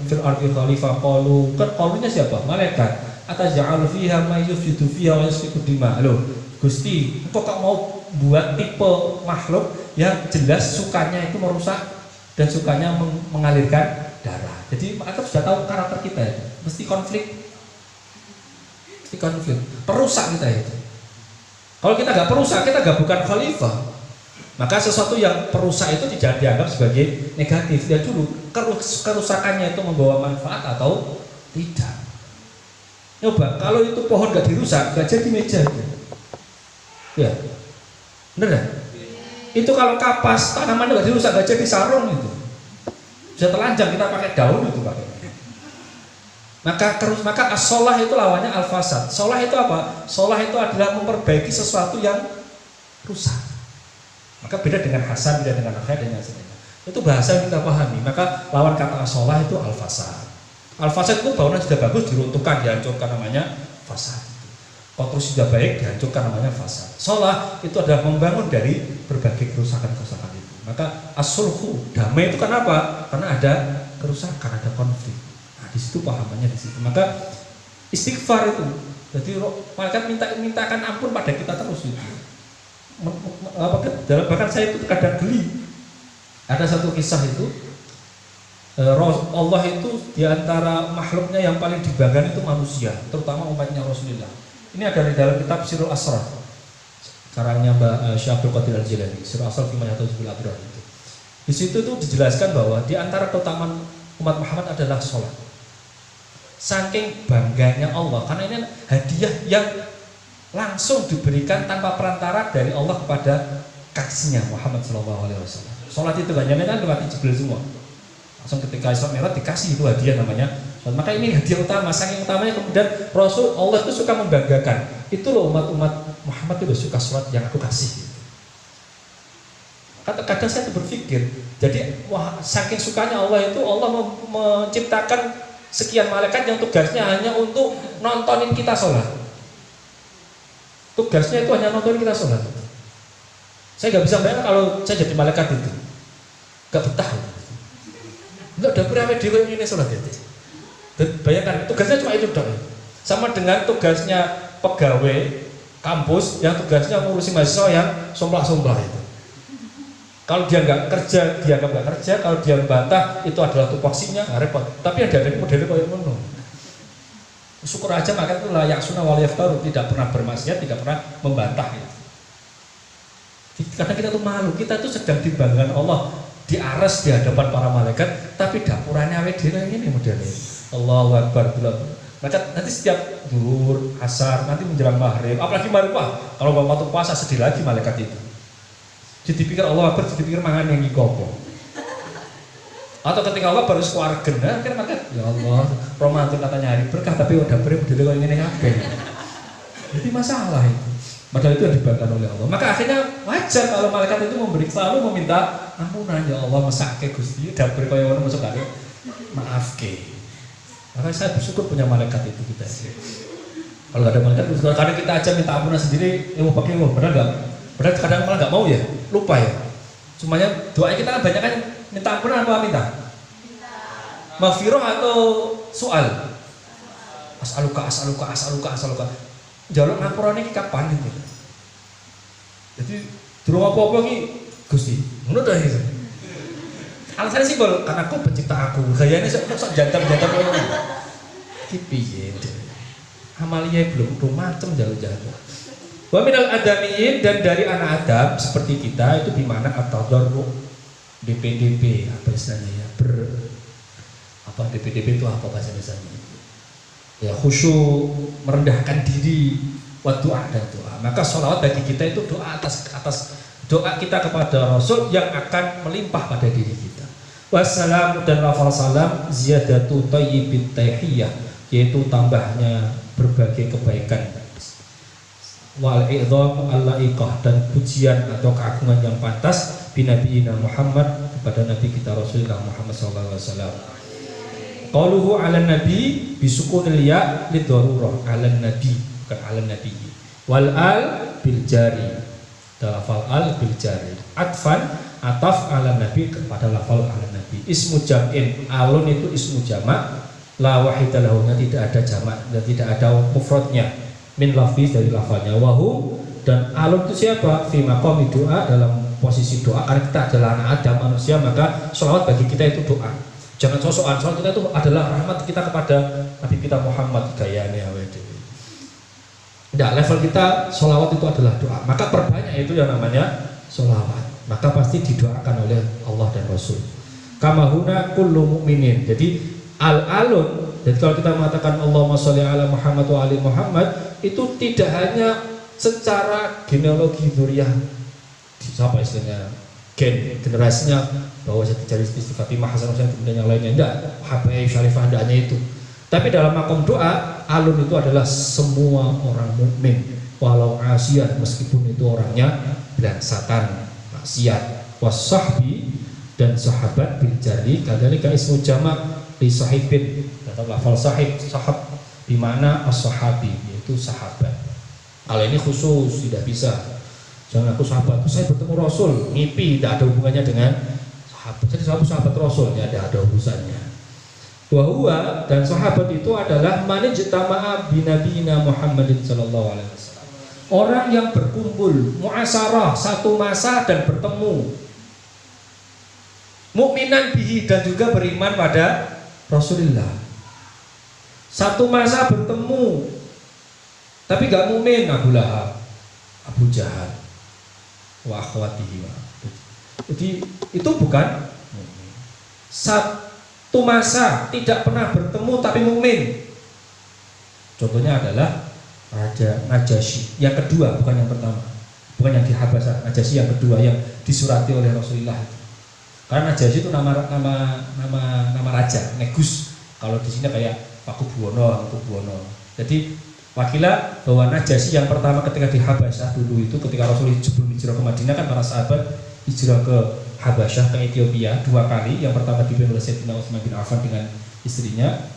fil ardi khalifah, qalu, kan qalunya siapa? Malaikat. Ataj'al fiha may yufsidu fiha wa yasfiku dima. Loh, Gusti, engkau kok mau buat tipe makhluk yang jelas sukanya itu merusak dan sukanya mengalirkan darah. Jadi malaikat sudah tahu karakter kita itu. Mesti konflik. Perusak kita itu. Kalau kita nggak perusak, kita nggak bukan khalifah. Maka sesuatu yang perusak itu tidak dianggap sebagai negatif. Lihat dulu kerusakannya itu membawa manfaat atau tidak. Coba kalau itu pohon gak dirusak, gak jadi meja itu. Ya, bener ya? Itu kalau kapas tanaman gak dirusak, gak jadi sarung itu. Bisa telanjang, kita pakai daun itu pakai. Maka as-sholah itu lawannya al-fasad. Sholah itu apa? Sholah itu adalah memperbaiki sesuatu yang rusak. Maka beda dengan hasan, beda dengan akhir dan sebagainya. Itu bahasa yang kita pahami. Maka lawan kata as-sholah itu al-fasad. Al-fasad itu bangunan sudah bagus diruntuhkan, dihancurkan, namanya fasad. Konstruksi sudah baik dihancurkan, namanya fasad. Sholah itu adalah membangun dari berbagai kerusakan-kerusakan itu. Maka as-sulhu, damai itu kenapa? Karena ada kerusakan, ada konflik. Nah, di situ pahamannya di situ. Maka istighfar itu, jadi malaikat mintakan ampun pada kita terus itu. Bahkan saya itu kadang geli. Ada satu kisah itu, Allah itu diantara makhluknya yang paling dibanggakan itu manusia, terutama umatnya Rasulullah. Ini ada di dalam kitab Sirul Asrar, karangnya Mbak Syekh Abdul Qadir Al-Jilani, Sirul Asrar fi Mayatul Abrar itu. Di situ tuh dijelaskan bahwa di antara keutamaan umat Muhammad adalah sholat. Saking bangganya Allah, karena ini hadiah yang langsung diberikan tanpa perantara dari Allah kepada kasihnya Muhammad SAW. Sholat itu banyak kan lewat Jibril semua. Langsung ketika Isra Mi'raj dikasih itu hadiah namanya. Maka ini hadiah utama, saking utamanya kemudian Rasul Allah itu suka membanggakan. Itu loh umat Muhammad itu suka sholat yang aku kasih. Kadang saya berpikir, jadi wah saking sukanya Allah itu, Allah menciptakan sekian malaikat yang tugasnya hanya untuk nontonin kita sholat. Tugasnya itu hanya nonton kita sholat. Saya nggak bisa bayangkan kalau saya jadi malaikat itu, nggak betah. Nggak dapur awet dewe ini sholat itu. Bayangkan tugasnya cuma itu dong. Sama dengan tugasnya pegawai kampus yang tugasnya ngurusi mahasiswa yang somplak-somplak itu. Kalau dia nggak kerja, dia nggak kerja. Kalau dia bantah, itu adalah tupoksinya, repot. Tapi ada modelnya kayak ngono. Syukur aja maka itu layak sunnah wal yaftaru, tidak pernah bermaksiat, tidak pernah membantah. Gitu. Karena kita tuh malu, kita tuh sedang dibanggakan Allah, diares di hadapan para malaikat, tapi dapurannya awet dhewe ini modelnya. Allahu Akbar. Maka nanti setiap zuhur, asar, nanti menjelang maghrib, apalagi maghrib, kalau waktu puasa sedih lagi malaikat itu. Jadi pikir Allah Akbar, jadi pikir mangan yang ngikopo. Atau ketika Allah baru keluarga, akhirnya malaikat, ya Allah, romantis katanya hari berkah, tapi udah beri model kok ingin ngapain. Jadi masalah itu. Padahal itu yang dibanggakan oleh Allah. Maka akhirnya wajar kalau malaikat itu selalu meminta ampunan, ya Allah mesake Gusti, dapur kaya ngono masuk kali. Maafke. Maka saya bersyukur punya malaikat itu kita. Kalau nggak ada malaikat, kadang kita aja minta ampunan sendiri, mau pakai benar nggak? Padahal kadang malah nggak mau ya, lupa ya. Semuanya doa kita kan banyak kan minta ampunan apa minta? Maghfirah atau soal? As'aluka. Jaluk ngapurane iki kapan gitu. Jadi durung apa-apa iki Gusti. Ngono ta iki. Alasannya simbol karena Kau pencipta aku. Gayane sok jantar-jantar koyo ngono. Iki piye? Amalia belum macem jauh-jauh. Wa minal adamiyin, dan dari anak Adam seperti kita itu di mana at-tadarru, DPDP apa istilahnya ya? DPDP itu apa bahasa Indonesianya? Ya khusyuk, merendahkan diri, wa doa dan doa. Maka sholawat bagi kita itu doa atas doa kita kepada Rasul yang akan melimpah pada diri kita. Wassalam, dan lafal salam ziyadatu thayyibit tahiyyah, yaitu tambahnya berbagai kebaikan. Wal i'dham al-laiqah, dan pujian atau keagungan yang pantas binabiyina Muhammad, kepada Nabi kita Rasulullah Muhammad sallallahu alaihi wasallam. Qauluhu 'alan nabi bisukunil ya lidarurah, 'alan nabi bukan 'alan nabi. Wal al bil jari, lafal al bil jari. Atfan, ataf 'alan nabi kepada lafal 'alan nabi. Ismu jam'in, alun itu ismu jamak, la wahida lahu, tidak ada jamak dan tidak ada mufradnya. Min lafzi, dari lafalnya. Wahu, dan alun itu siapa? Fi maqami doa, dalam posisi doa. Karena kita adalah anak Adam, manusia, maka sholawat bagi kita itu doa. Jangan sosokan, sholat kita itu adalah rahmat kita kepada Nabi kita Muhammad, gayane awake. Nah, level kita sholawat itu adalah doa. Maka perbanyak itu yang namanya sholawat. Maka pasti didoakan oleh Allah dan Rasul. Kama huna kullu mu'minin. Jadi al-alun, jadi kalau kita mengatakan Allahumma sholli ala Muhammad wa ali Muhammad, itu tidak hanya secara genealogi dzurriyyah, siapa istilahnya, generasinya, bahwa saya dicari istri Fatimah, Hasan Husain, kemudian yang lainnya, enggak, Habaib Syarifah, hendaknya itu. Tapi dalam makom doa, alun itu adalah semua orang mukmin, walau asiat, meskipun itu orangnya belangsakan, maksiat. Wasahbi, dan sahabat bil jari, kadzalika ismu jamak li sahibin, atau lafal sahib, sahab, di mana as-sahabi, yaitu sahabat. Hal ini khusus, tidak bisa. Jangan aku sahabat, saya bertemu Rasul, ngipi, tidak ada hubungannya dengan sahabat. Jadi sahabat Rasul, ya ada urusannya. Wahua, dan sahabat itu adalah manijtama'a binabiyina Muhammadin sallallahu alaihi wasallam. Orang yang berkumpul, mu'asarah, satu masa dan bertemu. Mukminan bihi, dan juga beriman pada Rasulullah. Satu masa bertemu, tapi gak mukmin, Abu Lahab, Abu Jahal, wa akhwatihi. Jadi itu bukan mukmin. Satu masa tidak pernah bertemu tapi mukmin. Contohnya adalah Raja Najasyi. Yang kedua, bukan yang pertama, bukan yang di Habasyah. Najasyi yang kedua yang disurati oleh Rasulullah. Karena Najasyi itu nama raja, Negus. Kalau di sini kayak Pakubuwono. Jadi wakilah bahwa Najasyi yang pertama ketika di Habasyah dulu itu, ketika Rasul sebelum hijrah ke Madinah, kan para sahabat hijrah ke Habasyah, ke Ethiopia 2 kali. Yang pertama dipimpin oleh Sayyidina Utsman bin Affan dengan istrinya.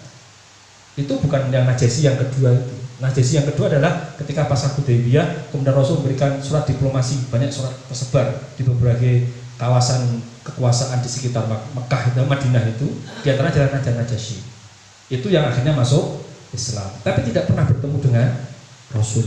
Itu bukan yang Najasyi yang kedua itu. Najasi yang kedua adalah ketika pas Hudaybiyah, kemudian Rasul memberikan surat diplomasi, banyak surat tersebar di berbagai kawasan kekuasaan di sekitar Mekah dan Madinah itu, di antara jalan Najasyi. Itu yang akhirnya masuk Islam, tapi tidak pernah bertemu dengan Rasul.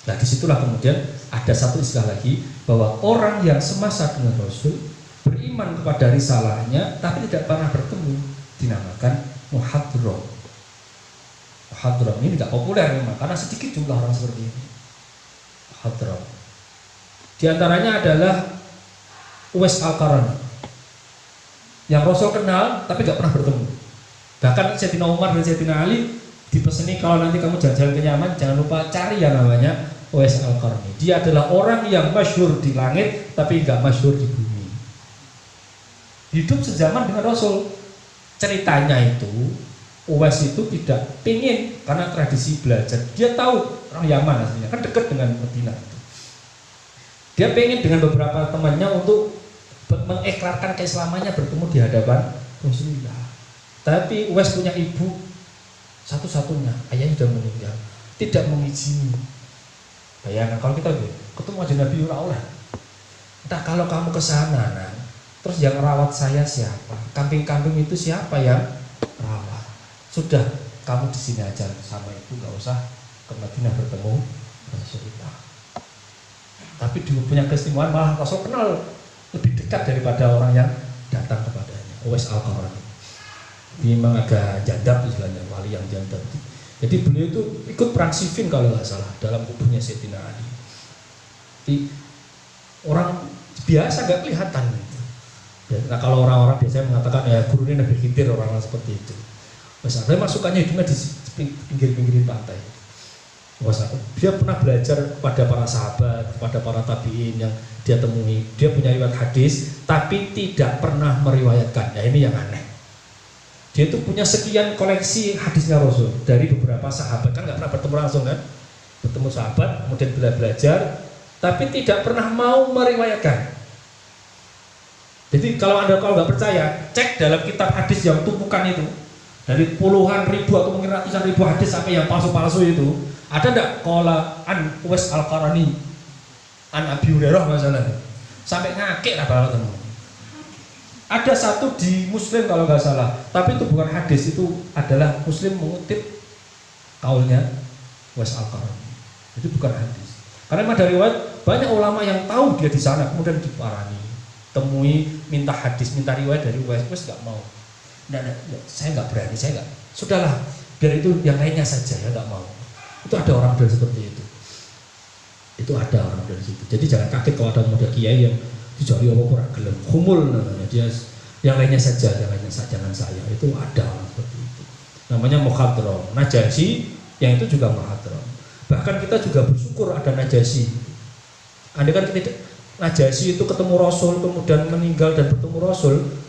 Nah, disitulah kemudian ada satu istilah lagi bahwa orang yang semasa dengan Rasul beriman kepada risalahnya tapi tidak pernah bertemu dinamakan muhadram. Muhadram ini tidak populer memang karena sedikit jumlah orang seperti ini. Muhadram. Di antaranya adalah Uwais Al-Qarani yang Rasul kenal tapi tidak pernah bertemu. Bahkan Sayyidina Umar dan Sayyidina Ali dipeseni kalau nanti kamu jalan-jalan ke Yaman jangan lupa cari yang namanya Uwais Al-Qarani. Dia adalah orang yang masyhur di langit tapi nggak masyhur di bumi. Hidup sezaman dengan Rasul. Ceritanya itu Uwais itu tidak pingin karena tradisi belajar. Dia tahu orang Yaman aslinya kan dekat dengan Madinah. Dia pengen dengan beberapa temannya untuk mengikrarkan keislamannya bertemu di hadapan Rasulullah. Tapi Uwais punya ibu satu-satunya, ayahnya sudah meninggal, tidak mengizini. Bayangkan kalau kita ketemu aja Nabi oleh. Entah kalau kamu ke sana, nah, terus yang rawat saya siapa? Kambing-kambing itu siapa yang rawat? Sudah, kamu di sini aja sama ibu, nggak usah ke Madinah bertemu Rasulullah. Tapi dia punya keistimewaan malah Rasul kenal lebih dekat daripada orang yang datang kepadanya. Uwais Al-Qarani. Ini memang agak jadab istilahnya, wali yang jadab. Jadi beliau itu ikut perang Siffin kalau nggak salah dalam kuburnya Sayyidina Ali. Jadi orang biasa nggak kelihatan. Nah kalau orang-orang biasanya mengatakan ya guru ini Nabi Khidir, orang-orang seperti itu. Saya masukannya hidupnya di pinggir-pinggir pantai. Dia pernah belajar kepada para sahabat, kepada para tabiin yang dia temui. Dia punya riwayat hadis, tapi tidak pernah meriwayatkan. Nah ini yang aneh. Dia itu punya sekian koleksi hadisnya Rasul dari beberapa sahabat, kan nggak pernah bertemu langsung kan? Bertemu sahabat, kemudian belajar, tapi tidak pernah mau meriwayatkan. Jadi kalau nggak percaya, cek dalam kitab hadis yang tumpukan itu. Dari puluhan ribu atau mungkin ratusan ribu hadis sampai yang palsu-palsu itu, ada enggak qala an Uwais Al-Qarani an Abi Hurairah masalah sampai ngakek lah bakal ketemu. Ada satu di Muslim kalau nggak salah, tapi itu bukan hadis, itu adalah Muslim mengutip kaulnya Uwais Al-Qarani. Itu bukan hadis. Karena memang dari riwayat banyak ulama yang tahu dia di sana kemudian diparani, temui, minta hadis, minta riwayat dari Uwais nggak mau. Nggak, saya nggak berani, saya nggak. Sudahlah, biar itu yang lainnya saja, ya nggak mau. Itu ada orang dari seperti itu. Itu ada orang dari situ. Jadi jangan kaget kalau ada muda kiai yang dijari apa kurang gelem, humul namanya dia. Yang lainnya saja, jangan saya. Itu ada orang seperti itu. Namanya muhadram. Najasyi yang itu juga muhadram. Bahkan kita juga bersyukur ada Najasyi. Andai kan Najasyi itu ketemu Rasul kemudian meninggal dan bertemu Rasul,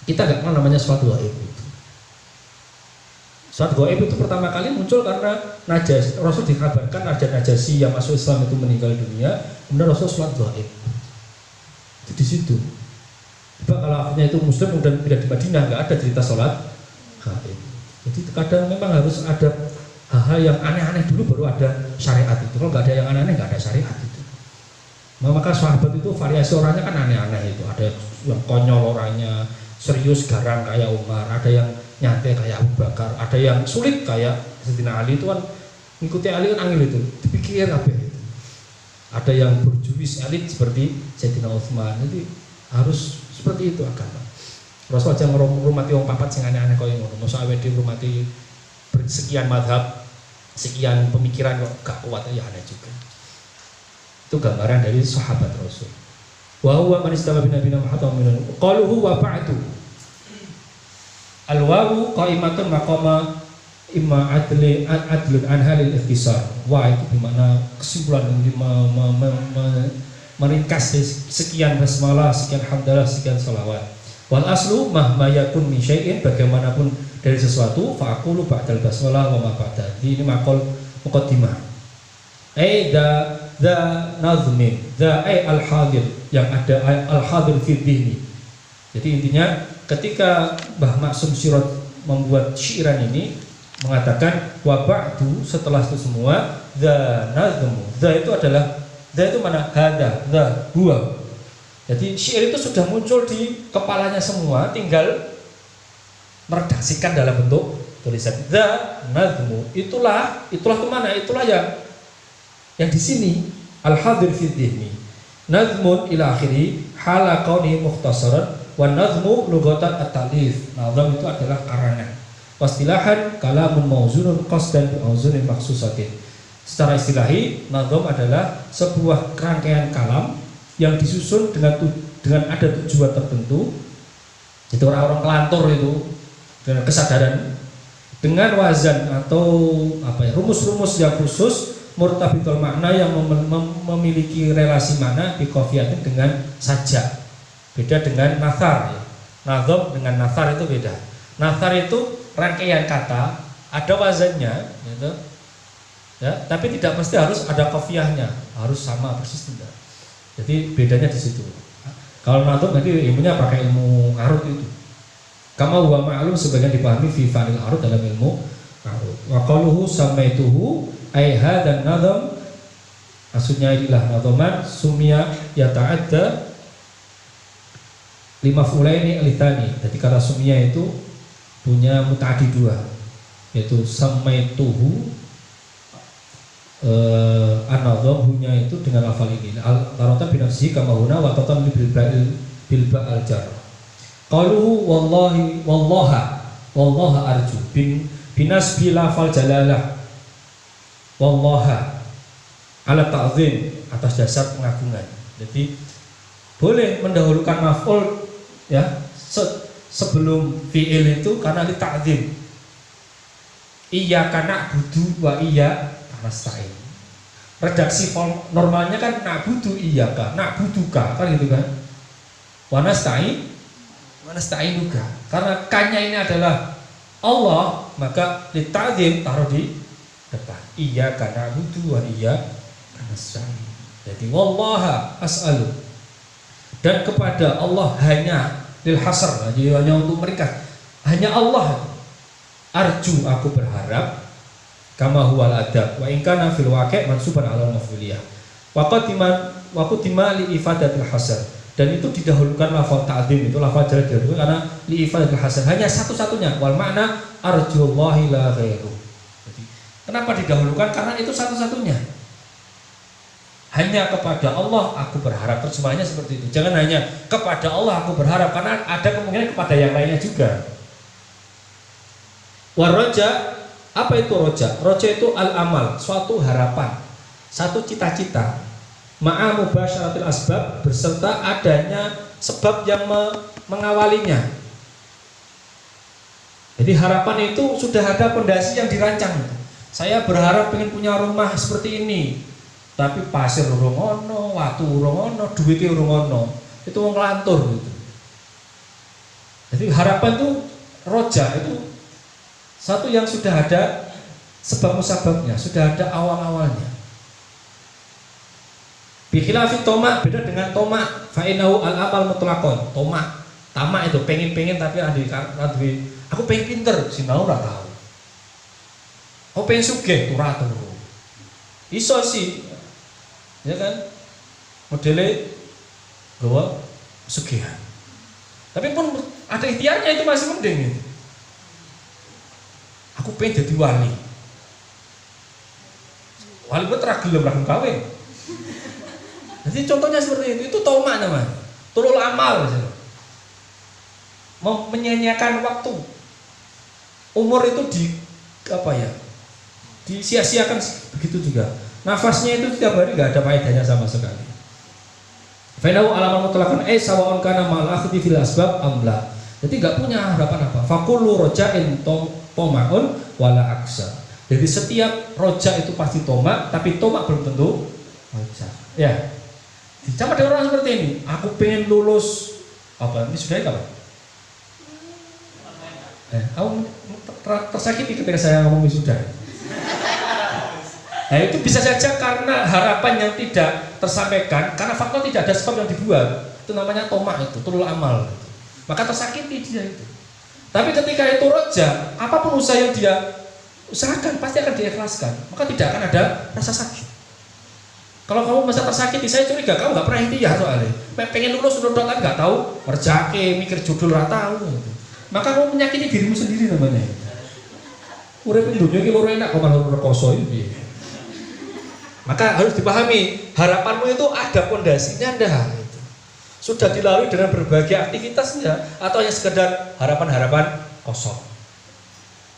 kita nggak kenal namanya sholat gaib itu. Sholat gaib itu pertama kali muncul karena Rasul dikabarkan ada Najasyi yang masuk Islam itu meninggal dunia, kemudian Rasul sholat gaib. Itu di situ. Coba kalau akhirnya itu Muslim kemudian pindah di Madinah, nggak ada cerita sholat gaib. Jadi kadang memang harus ada hal-hal yang aneh-aneh dulu baru ada syariat itu. Kalau nggak ada yang aneh-aneh nggak ada syariat itu. Maka sahabat itu variasi orangnya kan aneh-aneh itu. Ada yang konyol orangnya, serius garang kayak Umar, ada yang nyantai kayak Abu Bakar, ada yang sulit kayak Sayyidina Ali. Itu kan ngikuti Ali kan angel itu, dipikir apa itu. Ada yang berjuis elit seperti Sayyidina Utsman. Jadi harus seperti itu agama. Rasul aja ngurmati wong papat sing aneh-aneh koyo ngono. Mosok awake dhewe ngurmati sekian madhab, sekian pemikiran kok gak kuat ya aneh juga. Itu gambaran dari sahabat Rasul. Wa huwa man istama bin nabiyina Muhammadin qaluhu wa ba'du. Al-wawu qaimatun maqama imma adlun an halil ikhtisar. Wa itu bermakna kesimpulan meringkas sekian basmalah, sekian hamdalah, sekian salawat. Wal aslu mahma yakun min syai'in, bagaimanapun dari sesuatu fa aqulu ba'dal basmalah wa ma ba'da. Ini maqal muqaddimah. The nazmin, al-hadir, yang ada al-hadir fi dhihni. Jadi intinya ketika Mbah Maksum Sirot membuat syairan ini, mengatakan wa ba'du, setelah itu semua, dza nazmu. Dza itu adalah, dza itu mana? Hada, dza, huwa. Jadi syair itu sudah muncul di kepalanya semua, tinggal meredaksikan dalam bentuk tulisan. Dza nazmu, itulah kemana? Itulah yang di sini, al-hadir fi dhihni. Nazmun ila akhiri hala kauni mukhtasaran, wa nazmu lughatan at-ta'lif. Nazm itu adalah karangan. Wastilahan kalamun mauzunun qasdan bi auzunin maksusatin. Secara istilahi, nazm adalah sebuah rangkaian kalam yang disusun dengan ada tujuan tertentu. Itu orang-orang kelantur itu dengan kesadaran, dengan wazan atau rumus-rumus yang khusus, murtabitul makna yang memiliki relasi makna bi qafiyatin dengan sajak. Beda dengan nathar ya. Nazm dengan nathar itu beda. Nathar itu rangkaian kata, ada wazannya gitu. Ya, tapi tidak mesti harus ada qafiyahnya, harus sama persis tidak. Jadi bedanya di situ. Kalau nazm nanti ilmunya pakai ilmu arut itu. Kama huwa ma'lum, sebagian dipahami fi fa'il arut dalam ilmu arut. Wa qaluhu samaituhu ai hadzal nazm, maksudnya inilah nazman sumya yata'adda lima fulaini alithani. Jadi kata sumya itu punya mutaaddi dua, yaitu samaituhu an-nazm, hunya itu dengan lafal ini al-taratan binafsihi kama huna wa tatan bil ba'al jar. Qaluhu wallahi wallaha arju binasbi lafal jalalah, wallaha ala ta'zim, atas dasar pengagungan. Jadi boleh mendahulukan maf'ul ya sebelum fi'il itu karena di ta'zim. Iyyaka na'budu wa iyyaka nasta'in. Redaksi form normalnya kan na'budu iyyaka, na'buduka kan gitu kan. Wa nasta'inuka. Karena kanya ini adalah Allah, maka di ta'zim taruh di depan. Iyyaka na'budu wa iyyaka nasta'in. Jadi wallaha as'alu, dan kepada Allah hanya lil hasr, jadi hanya untuk mereka, hanya Allah arju, aku berharap, kama huwal adab wa in kana fil waqi' mansuban ala maf'uliyah wa qadima li ifadatil hasr, dan itu didahulukan lafal ta'zim, itu lafal jar didahulukan karena li ifadatil hasr, hanya satu-satunya, wal makna arjullahi la ghairu. Jadi kenapa didahulukan? Karena itu satu-satunya, hanya kepada Allah aku berharap. Terjemahannya seperti itu. Jangan hanya kepada Allah aku berharap, karena ada kemungkinan kepada yang lainnya juga. Waroja, apa itu roja? Roja itu al-amal, suatu harapan, satu cita-cita. Ma'a mubasyaratil asbab, berserta adanya sebab yang mengawalinya. Jadi harapan itu sudah ada pondasi yang dirancang. Saya berharap ingin punya rumah seperti ini, tapi pasir urung ono, watu urung ono, duitnya urung ono. Itu wong lantur gitu. Jadi harapan itu roja, itu satu yang sudah ada sebab musababnya, sudah ada awal-awalnya. Bikhilafi tomak, beda dengan tomak. Fa'inahu al-amal mutlaqon. Tomak, tamak itu pengen-pengen tapi aku pengen pinter, sinau ora tahu. Aku pengen sugih, ora tahu. Iso sih, ya kan? Modelnya gawa sugihan. Tapi pun ada ikhtiarnya, itu masih mending gitu. Aku pengen jadi wali. Wali itu teragilem rahim kawin. Jadi contohnya seperti itu tomak namanya. Tulul amal, menyanyiakan waktu. Umur itu disia-siakan begitu juga. Nafasnya itu setiap hari nggak ada faedahnya sama sekali. Fa'inau alaman mutlaqan sawa'un kana ma'al akhdi fil asbab amla. Jadi nggak punya harapan apa. Fakullu roja'in tomaun wala aksa. Jadi setiap roja itu pasti tomak, tapi tomak belum tentu roja. Ya. Sama ada orang seperti ini. Aku pengen lulus apa? Ini sudah apa? Kamu tersakiti ketika saya ngomong wisuda. Nah itu bisa saja karena harapan yang tidak tersampaikan, karena faktor tidak ada sebab yang dibuat. Itu namanya tomak, itu tulul amal. Maka tersakiti dia itu. Tapi ketika itu roja, apapun usaha yang dia usahakan, pasti akan diikhlaskan. Maka tidak akan ada rasa sakit. Kalau kamu masa tersakiti, saya curiga kamu nggak pernah ikhtiar soalnya. Pengen lulus kan nggak tahu, ngerjake, mikir judul nggak tahu. Maka kamu menyakiti dirimu sendiri namanya. Urip dunia iki loro enak kok malah rekoso iki. Maka harus dipahami, harapanmu itu ada pondasinya ndak? Sudah dilalui dengan berbagai aktivitasnya atau hanya sekedar harapan-harapan kosong.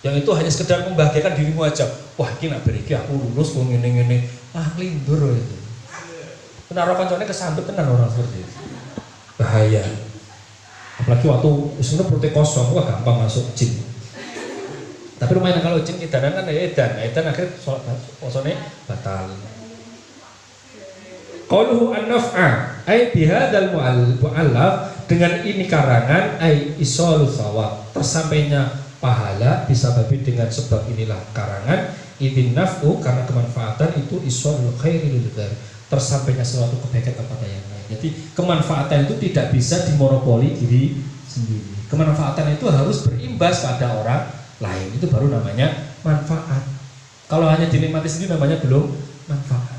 Yang itu hanya sekedar membahagiakan dirimu aja. Wah, ini nak beriki aku lulus kok ngene-ngene. Ah, lindur itu. Kena kancane kesambet tenan orang seperti itu. Bahaya. Apalagi waktu sebenarnya perutnya kosong, wah gampang masuk jin. Tapi lumayan kalau jin edanan kan ya edan akhirnya sholat kosongnya batal. Qauluhu an-naf'a ay bihadzal mu'allaf, dengan ini karangan ay isolul thawab, tersampainya pahala disababi dengan sebab inilah karangan idin naf'u, karena kemanfaatan itu isolul khairi lil ghair, tersampainya suatu kebaikan kepada yang lain. Jadi kemanfaatan itu tidak bisa dimonopoli diri sendiri. Kemanfaatan itu harus berimbas pada orang lain, itu baru namanya manfaat. Kalau hanya dinikmati sendiri namanya belum manfaat.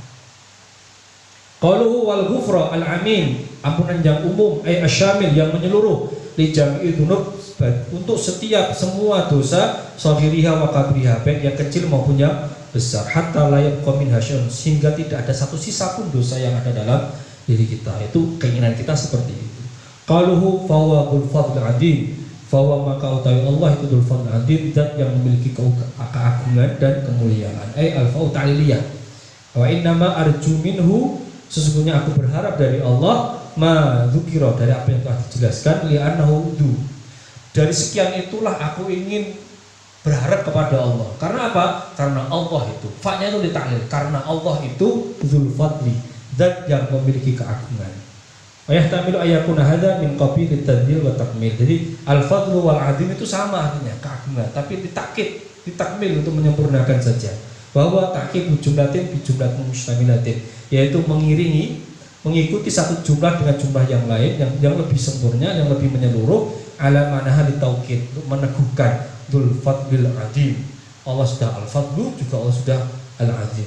Qaluhu wal ghufra al amin, ampunan yang umum ay asyamil, yang menyeluruh, li jami'i dzunub, untuk setiap semua dosa, shaghiriha wa kabiriha, baik yang kecil maupun yang besar, hatta la yabqa minha syai'un, sehingga tidak ada satu sisa pun dosa yang ada dalam diri kita. Itu keinginan kita seperti itu. Qaluhu fa huwa dzul fadl adzim, fa huwa maka utawi Allah itu dzul fadl adzim, zat yang memiliki keagungan dan kemuliaan, ay al-fa'u ta'liliyah. Wa innama arju minhu, sesungguhnya aku berharap dari Allah, ma dzukira, dari apa yang telah dijelaskan, li'annahu du, dari sekian itulah aku ingin berharap kepada Allah. Karena apa? Karena Allah itu, fa-nya itu ditaklil, karena Allah itu dzul fadli, zat yang memiliki keagungan. Wa yahtamilu ayakuna hadza min qabilit tadbir wa takmil. Jadi al-fadlu wal azim itu sama artinya, keagungan, tapi ditakmil untuk menyempurnakan saja. Bahwa takkib jumlatin bi jumlatin mustamilatin, yaitu mengikuti satu jumlah dengan jumlah yang lain yang lebih sempurna, yang lebih menyeluruh, ala manaha litaukid, untuk meneguhkan dzul fadlil azim. Allah sudah al-fadlu, juga Allah sudah al-azim.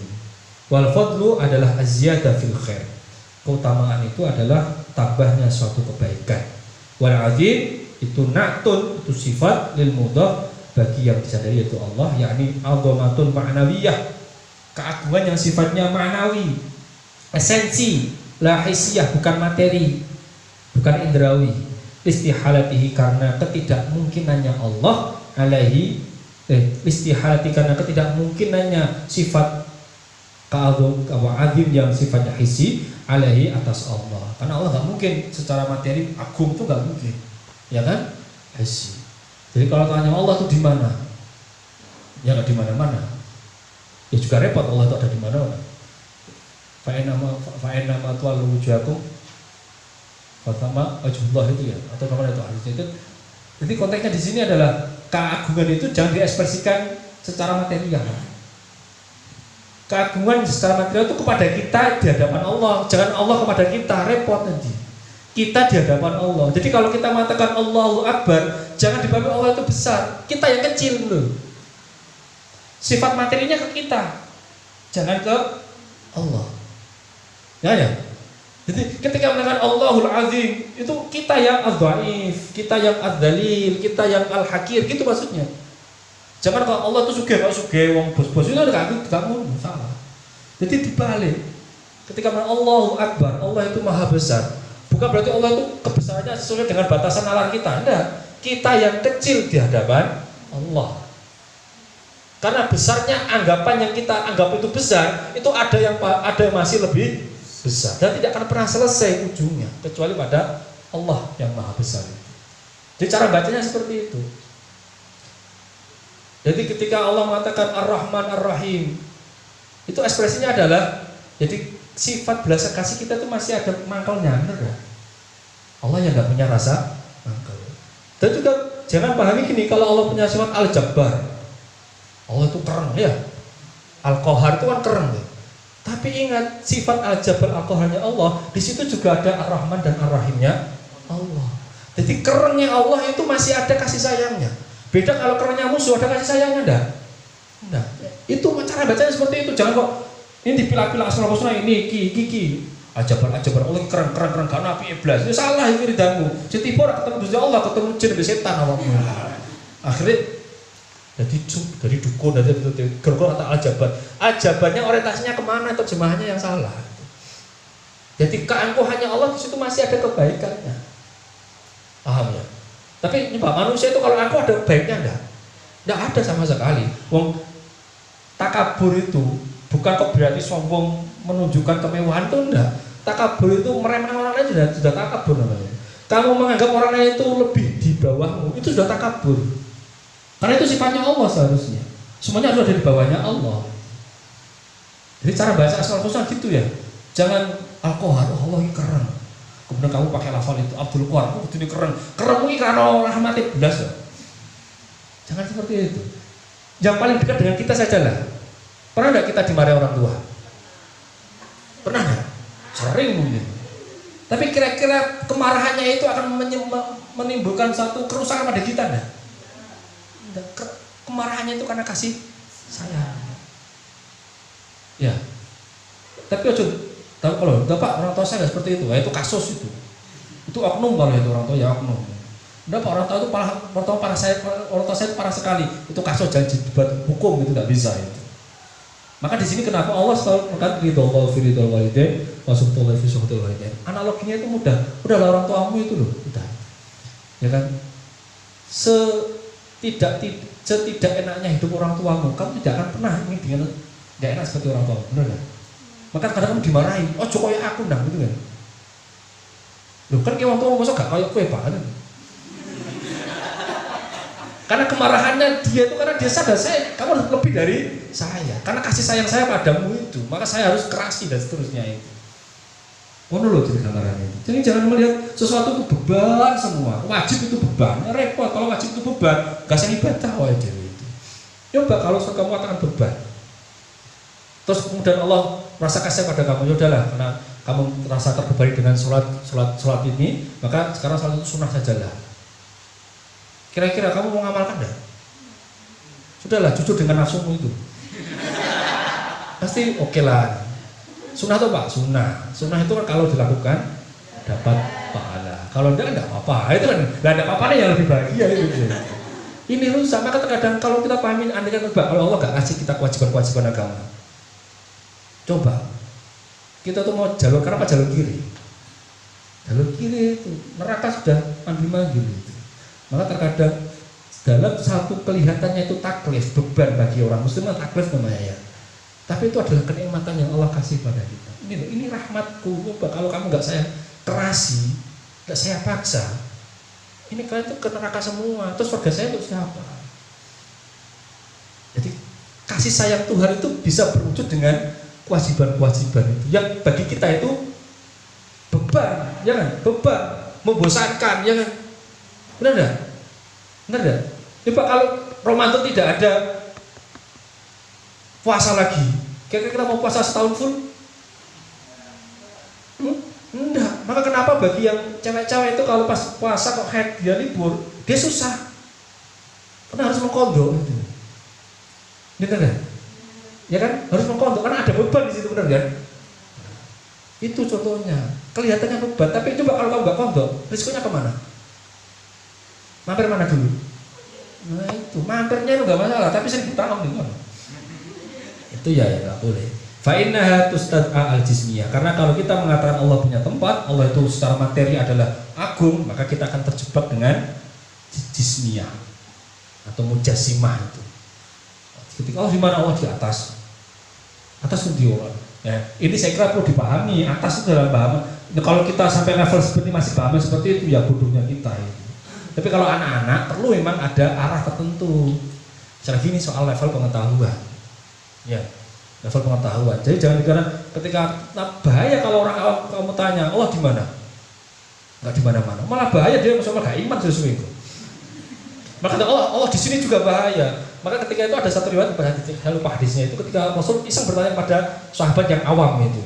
Wal fadlu adalah az-ziyadah fil khair, keutamaan itu adalah tambahnya suatu kebaikan. Wal azim itu na'tun, itu sifat lil mudhaf, bagi yang disadari yaitu Allah, yakni azamatun ma'nawiyah, keagungan yang sifatnya ma'nawi, esensi, la hisiyah, bukan materi, bukan indrawi, istihalatihi, karena ketidakmungkinannya Allah alaihi, istihalati, karena ketidakmungkinannya sifat azim yang sifatnya hisi alaihi, atas Allah. Karena Allah nggak mungkin secara materi agung, itu nggak mungkin, ya kan? Hisi. Jadi kalau tanya Allah itu di mana? Ya nggak di mana-mana. Ya juga repot, Allah itu ada di mana-mana. Fa'in nama tu'al wujuhakum fatama wajhullah, itu ya, atau nama itu hadisnya itu. Jadi konteksnya di sini adalah keagungan itu jangan diekspresikan secara material. Keagungan secara material itu kepada kita di hadapan Allah, jangan Allah kepada kita, repot nanti. Kita di hadapan Allah. Jadi kalau kita mengatakan Allahu Akbar, jangan dipahami Allah itu besar, kita yang kecil loh. Sifat materinya ke kita, jangan ke Allah. Ya. Jadi ketika mengatakan Allahul Azim, itu kita yang az-dhaif, kita yang az-dzalil, kita yang al-hakir, gitu maksudnya. Jangan kalau Allah itu sugih, kalau sugih wong bos-bos itu enggak salah. Jadi dibalik. Ketika mengatakan Allahu Akbar, Allah itu maha besar. Bukan berarti Allah itu kebesarannya sesuai dengan batasan nalar kita. Enggak. Kita yang kecil di hadapan Allah. Karena besarnya anggapan yang kita anggap itu besar, itu ada yang masih lebih besar dan tidak akan pernah selesai ujungnya kecuali pada Allah yang maha besar. Jadi cara bacanya seperti itu. Jadi ketika Allah mengatakan Ar-Rahman Ar-Rahim, itu ekspresinya adalah, jadi sifat belas kasih kita itu masih ada mangkalnya, benar ya? Allah yang nggak punya rasa mangkal. Dan juga jangan pahami gini, kalau Allah punya sifat Al-Jabbar, Allah itu keren ya, Al-Qahar itu kan keren ya. Tapi ingat, sifat Al-Jabbar, Al-Qaharnya Allah, di situ juga ada Ar-Rahman dan Ar-Rahimnya Allah. Jadi kerennya Allah itu masih ada kasih sayangnya. Beda kalau kerennya musuh, ada kasih sayangnya enggak? Enggak. bacanya seperti itu. Jangan kok ini dipilah-pilah asal husna ini iki. Ajaban Allah keren gak nabi iblis. Itu salah itu wiridanmu. Setiap orang ketemu Gusti Allah, ketemu jin dan setan awakmu. Akhirnya dari dukun dari gergol kata ajabannya orientasinya kemana, terjemahannya yang salah. Jadi engkau hanya Allah, di situ masih ada kebaikannya. Paham ya? Tapi ini Pak, manusia itu kalau aku ada baiknya enggak ada sama sekali. Wong takabur itu bukan kok berarti sombong menunjukkan kemewahan, itu enggak. Takabur itu meremehkan orang lain sudah takabur namanya. Kamu menganggap orang lain itu lebih di bawahmu, itu sudah takabur. Karena itu sifatnya Allah seharusnya. Semuanya harus ada di bawahnya Allah. Jadi cara baca asal husna gitu ya. Jangan Al-Qahar, Allah ini keren. Kemudian kamu pakai lafal itu Abdul Qahar, itu ini keren. Keren ini karena rahmatnya belas ya. Jangan seperti itu. Yang paling dekat dengan kita sajalah. Pernah enggak kita dimarahi orang tua? Pernah enggak? Sering mungkin. Tapi kira-kira kemarahannya itu akan menimbulkan satu kerusakan pada kita enggak? Kemarahannya itu karena kasih sayang. Ya. Tapi tahu kalau Bapak orang tua saya nggak seperti itu, itu kasus itu oknum kalau itu orang tua ya oknum. Udah Pak orang tua itu parah, orang tua saya itu parah sekali. Itu kasus janji dibuat hukum itu nggak bisa itu. Maka di sini kenapa Allah selalu mengatakan ridho fi ridho walidain wa sukhtullahi fi sukhtil walidain. Analoginya itu mudah. Udahlah orang tuamu itu loh, udah. Ya kan? Setidak enaknya hidup orang tuamu, kamu tidak akan pernah ingin dengan tidak enak seperti orang tua, benar kan? Maka kadang kamu dimarahi, oh jokowi aku ndang gitu kan? Loh kan kayak orang tua masa gak kayak kue banget? Karena kemarahannya dia itu karena dia sadar kamu harus lebih dari saya, karena kasih sayang saya padamu itu, maka saya harus kerasi dan seterusnya itu. Ngono loh jadi gambarannya itu. Jadi jangan melihat sesuatu itu beban semua. Wajib itu beban. Repot kalau wajib itu beban. Gak usah ibadah wajib itu. Coba kalau kamu katakan beban. Terus kemudian Allah merasa kasih pada kamu. Yaudahlah, karena kamu merasa terbebani dengan sholat ini, maka sekarang sholat itu sunnah sajalah. Kira-kira kamu mau ngamalkan enggak? Sudahlah, jujur dengan nafsumu itu. Pasti oke lah. Sunnah tuh Pak, sunnah itu kan kalau dilakukan dapat pahala. Kalau enggak apa-apa. Itu kan enggak ada apa-apanya yang lebih bahagia itu. Ini rusak. Maka terkadang kalau kita pahamin andai kan kalau Allah enggak kasih kita kewajiban agama. Coba kita tuh mau jalur kanan apa jalur kiri? Jalur kiri itu neraka sudah manggil itu. Maka terkadang dalam satu kelihatannya itu taklif, beban bagi orang muslim taklif namanya ya. Tapi itu adalah kenikmatan yang Allah kasih pada kita. Ini rahmatku. Kalau kamu nggak saya kerasi, nggak saya paksa, ini kalian tuh ke neraka semua. Terus surga saya untuk siapa? Jadi kasih sayang Tuhan itu bisa berwujud dengan kewajiban-kewajiban itu. Yang bagi kita itu beban, ya kan? Beban, membosankan, ya kan? Benar enggak? Benar enggak? Coba kalau Ramadan tidak ada puasa lagi, kira-kira kita mau puasa setahun full? Enggak. Maka kenapa bagi yang cewek-cewek itu kalau pas puasa kok haid dia libur, dia susah. Karena harus mengkondok itu. Benar kan? Ya kan? Harus mengkondok karena ada beban di situ, benar kan? Itu contohnya. Kelihatannya beban, tapi coba kalau kamu nggak kondok, risikonya kemana? Mampir mana dulu? Nah itu, mampirnya itu nggak masalah, tapi 1000 tahun nih kan? Itu ya nggak boleh. Fa'innaha tustad'a al-jismiyah. Karena kalau kita mengatakan Allah punya tempat, Allah itu secara materi adalah agung, maka kita akan terjebak dengan jismiyah atau mujassimah itu. Ketika Allah di mana Allah di atas itu orang. Ya, ini saya kira perlu dipahami. Atas itu dalam paham. Nah, kalau kita sampai level seperti masih paham seperti itu, ya bodohnya kita itu. Tapi kalau anak-anak perlu memang ada arah tertentu. Misalnya gini soal level pengetahuan. Ya, level pengetahuan. Jadi jangan dikira ketika bahaya kalau orang awam kamu tanya Allah di mana? Enggak di mana-mana. Malah bahaya dia maksudnya enggak iman sesuai itu. Maka Allah di sini juga bahaya. Maka ketika itu ada satu riwayat, saya lupa hadisnya itu, ketika Rasul iseng bertanya pada sahabat yang awam itu,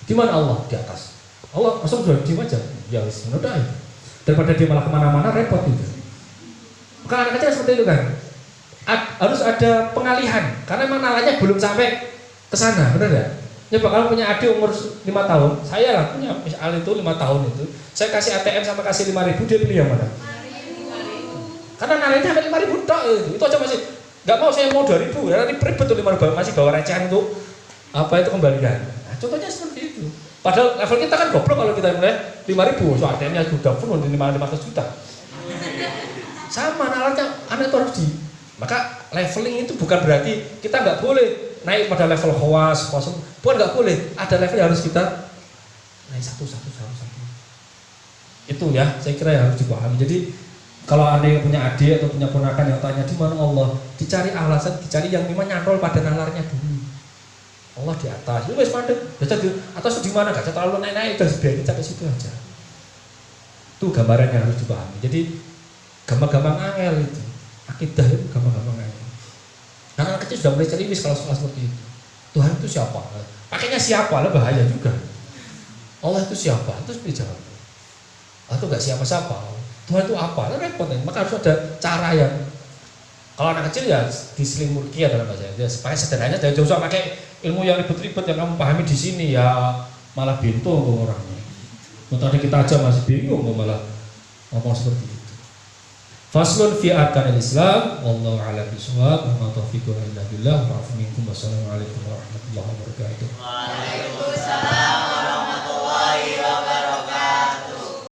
di mana Allah? Di atas. Allah Rasul sudah diam aja. Ya wis, udah itu. Daripada dia malah kemana-mana repot itu. Maka anak kecil seperti itu kan. harus ada pengalihan karena memang nalarnya belum sampai ke sana, benar ya? Coba kalau punya adik umur 5 tahun, saya lah punya misal itu 5 tahun itu, saya kasih ATM sama kasih 5.000, dia pilih yang mana? Karena nalarnya sampai 5.000 tok itu aja masih nggak mau, saya mau 2.000, ya nanti ribet tuh 5.000 masih bawa recehan itu apa itu kembalikan. Nah, contohnya seperti itu. Padahal level kita kan goblok kalau kita mulai 5.000, so ATM-nya sudah full di 500 juta. Sama nalarnya, anak itu harus di. Maka leveling itu bukan berarti kita nggak boleh naik pada level khawas, bukan nggak boleh. Ada level yang harus kita naik satu. Itu ya, saya kira yang harus dipahami. Jadi kalau ada yang punya adik atau punya ponakan yang tanya di mana Allah, dicari alasan, dicari yang memang nyantol pada nalarnya dulu. Allah di atas, itu wes pada atas di mana? Gak terlalu naik-naik, terus biarin sampai situ aja. Itu gambaran yang harus dipahami. Jadi gampang-gampang angel itu. Akidah itu gampang-gampang aja. Anak kecil sudah mulai ceriwis kalau soal seperti itu. Tuhan itu siapa? Pakainya siapa? Lah bahaya juga. Allah itu siapa? Terus dijawab. Allah itu gak siapa-siapa. Tuhan itu apa? Lah repot. Maka harus ada cara yang kalau anak kecil ya diselimuti dalam bahasa. Dia pakai sederhananya, jangan usah pakai ilmu yang ribet-ribet yang kamu pahami di sini ya malah bintu orangnya. Tadi kita aja masih bingung malah ngomong seperti itu. Faslun fi arkanil Islam, wallahu a'lam bishawab, wa ma taufiqu illa billah, wa afu minkum, wassalamu alaikum warahmatullahi wabarakatuh. Waalaikumsalam warahmatullahi wabarakatuh.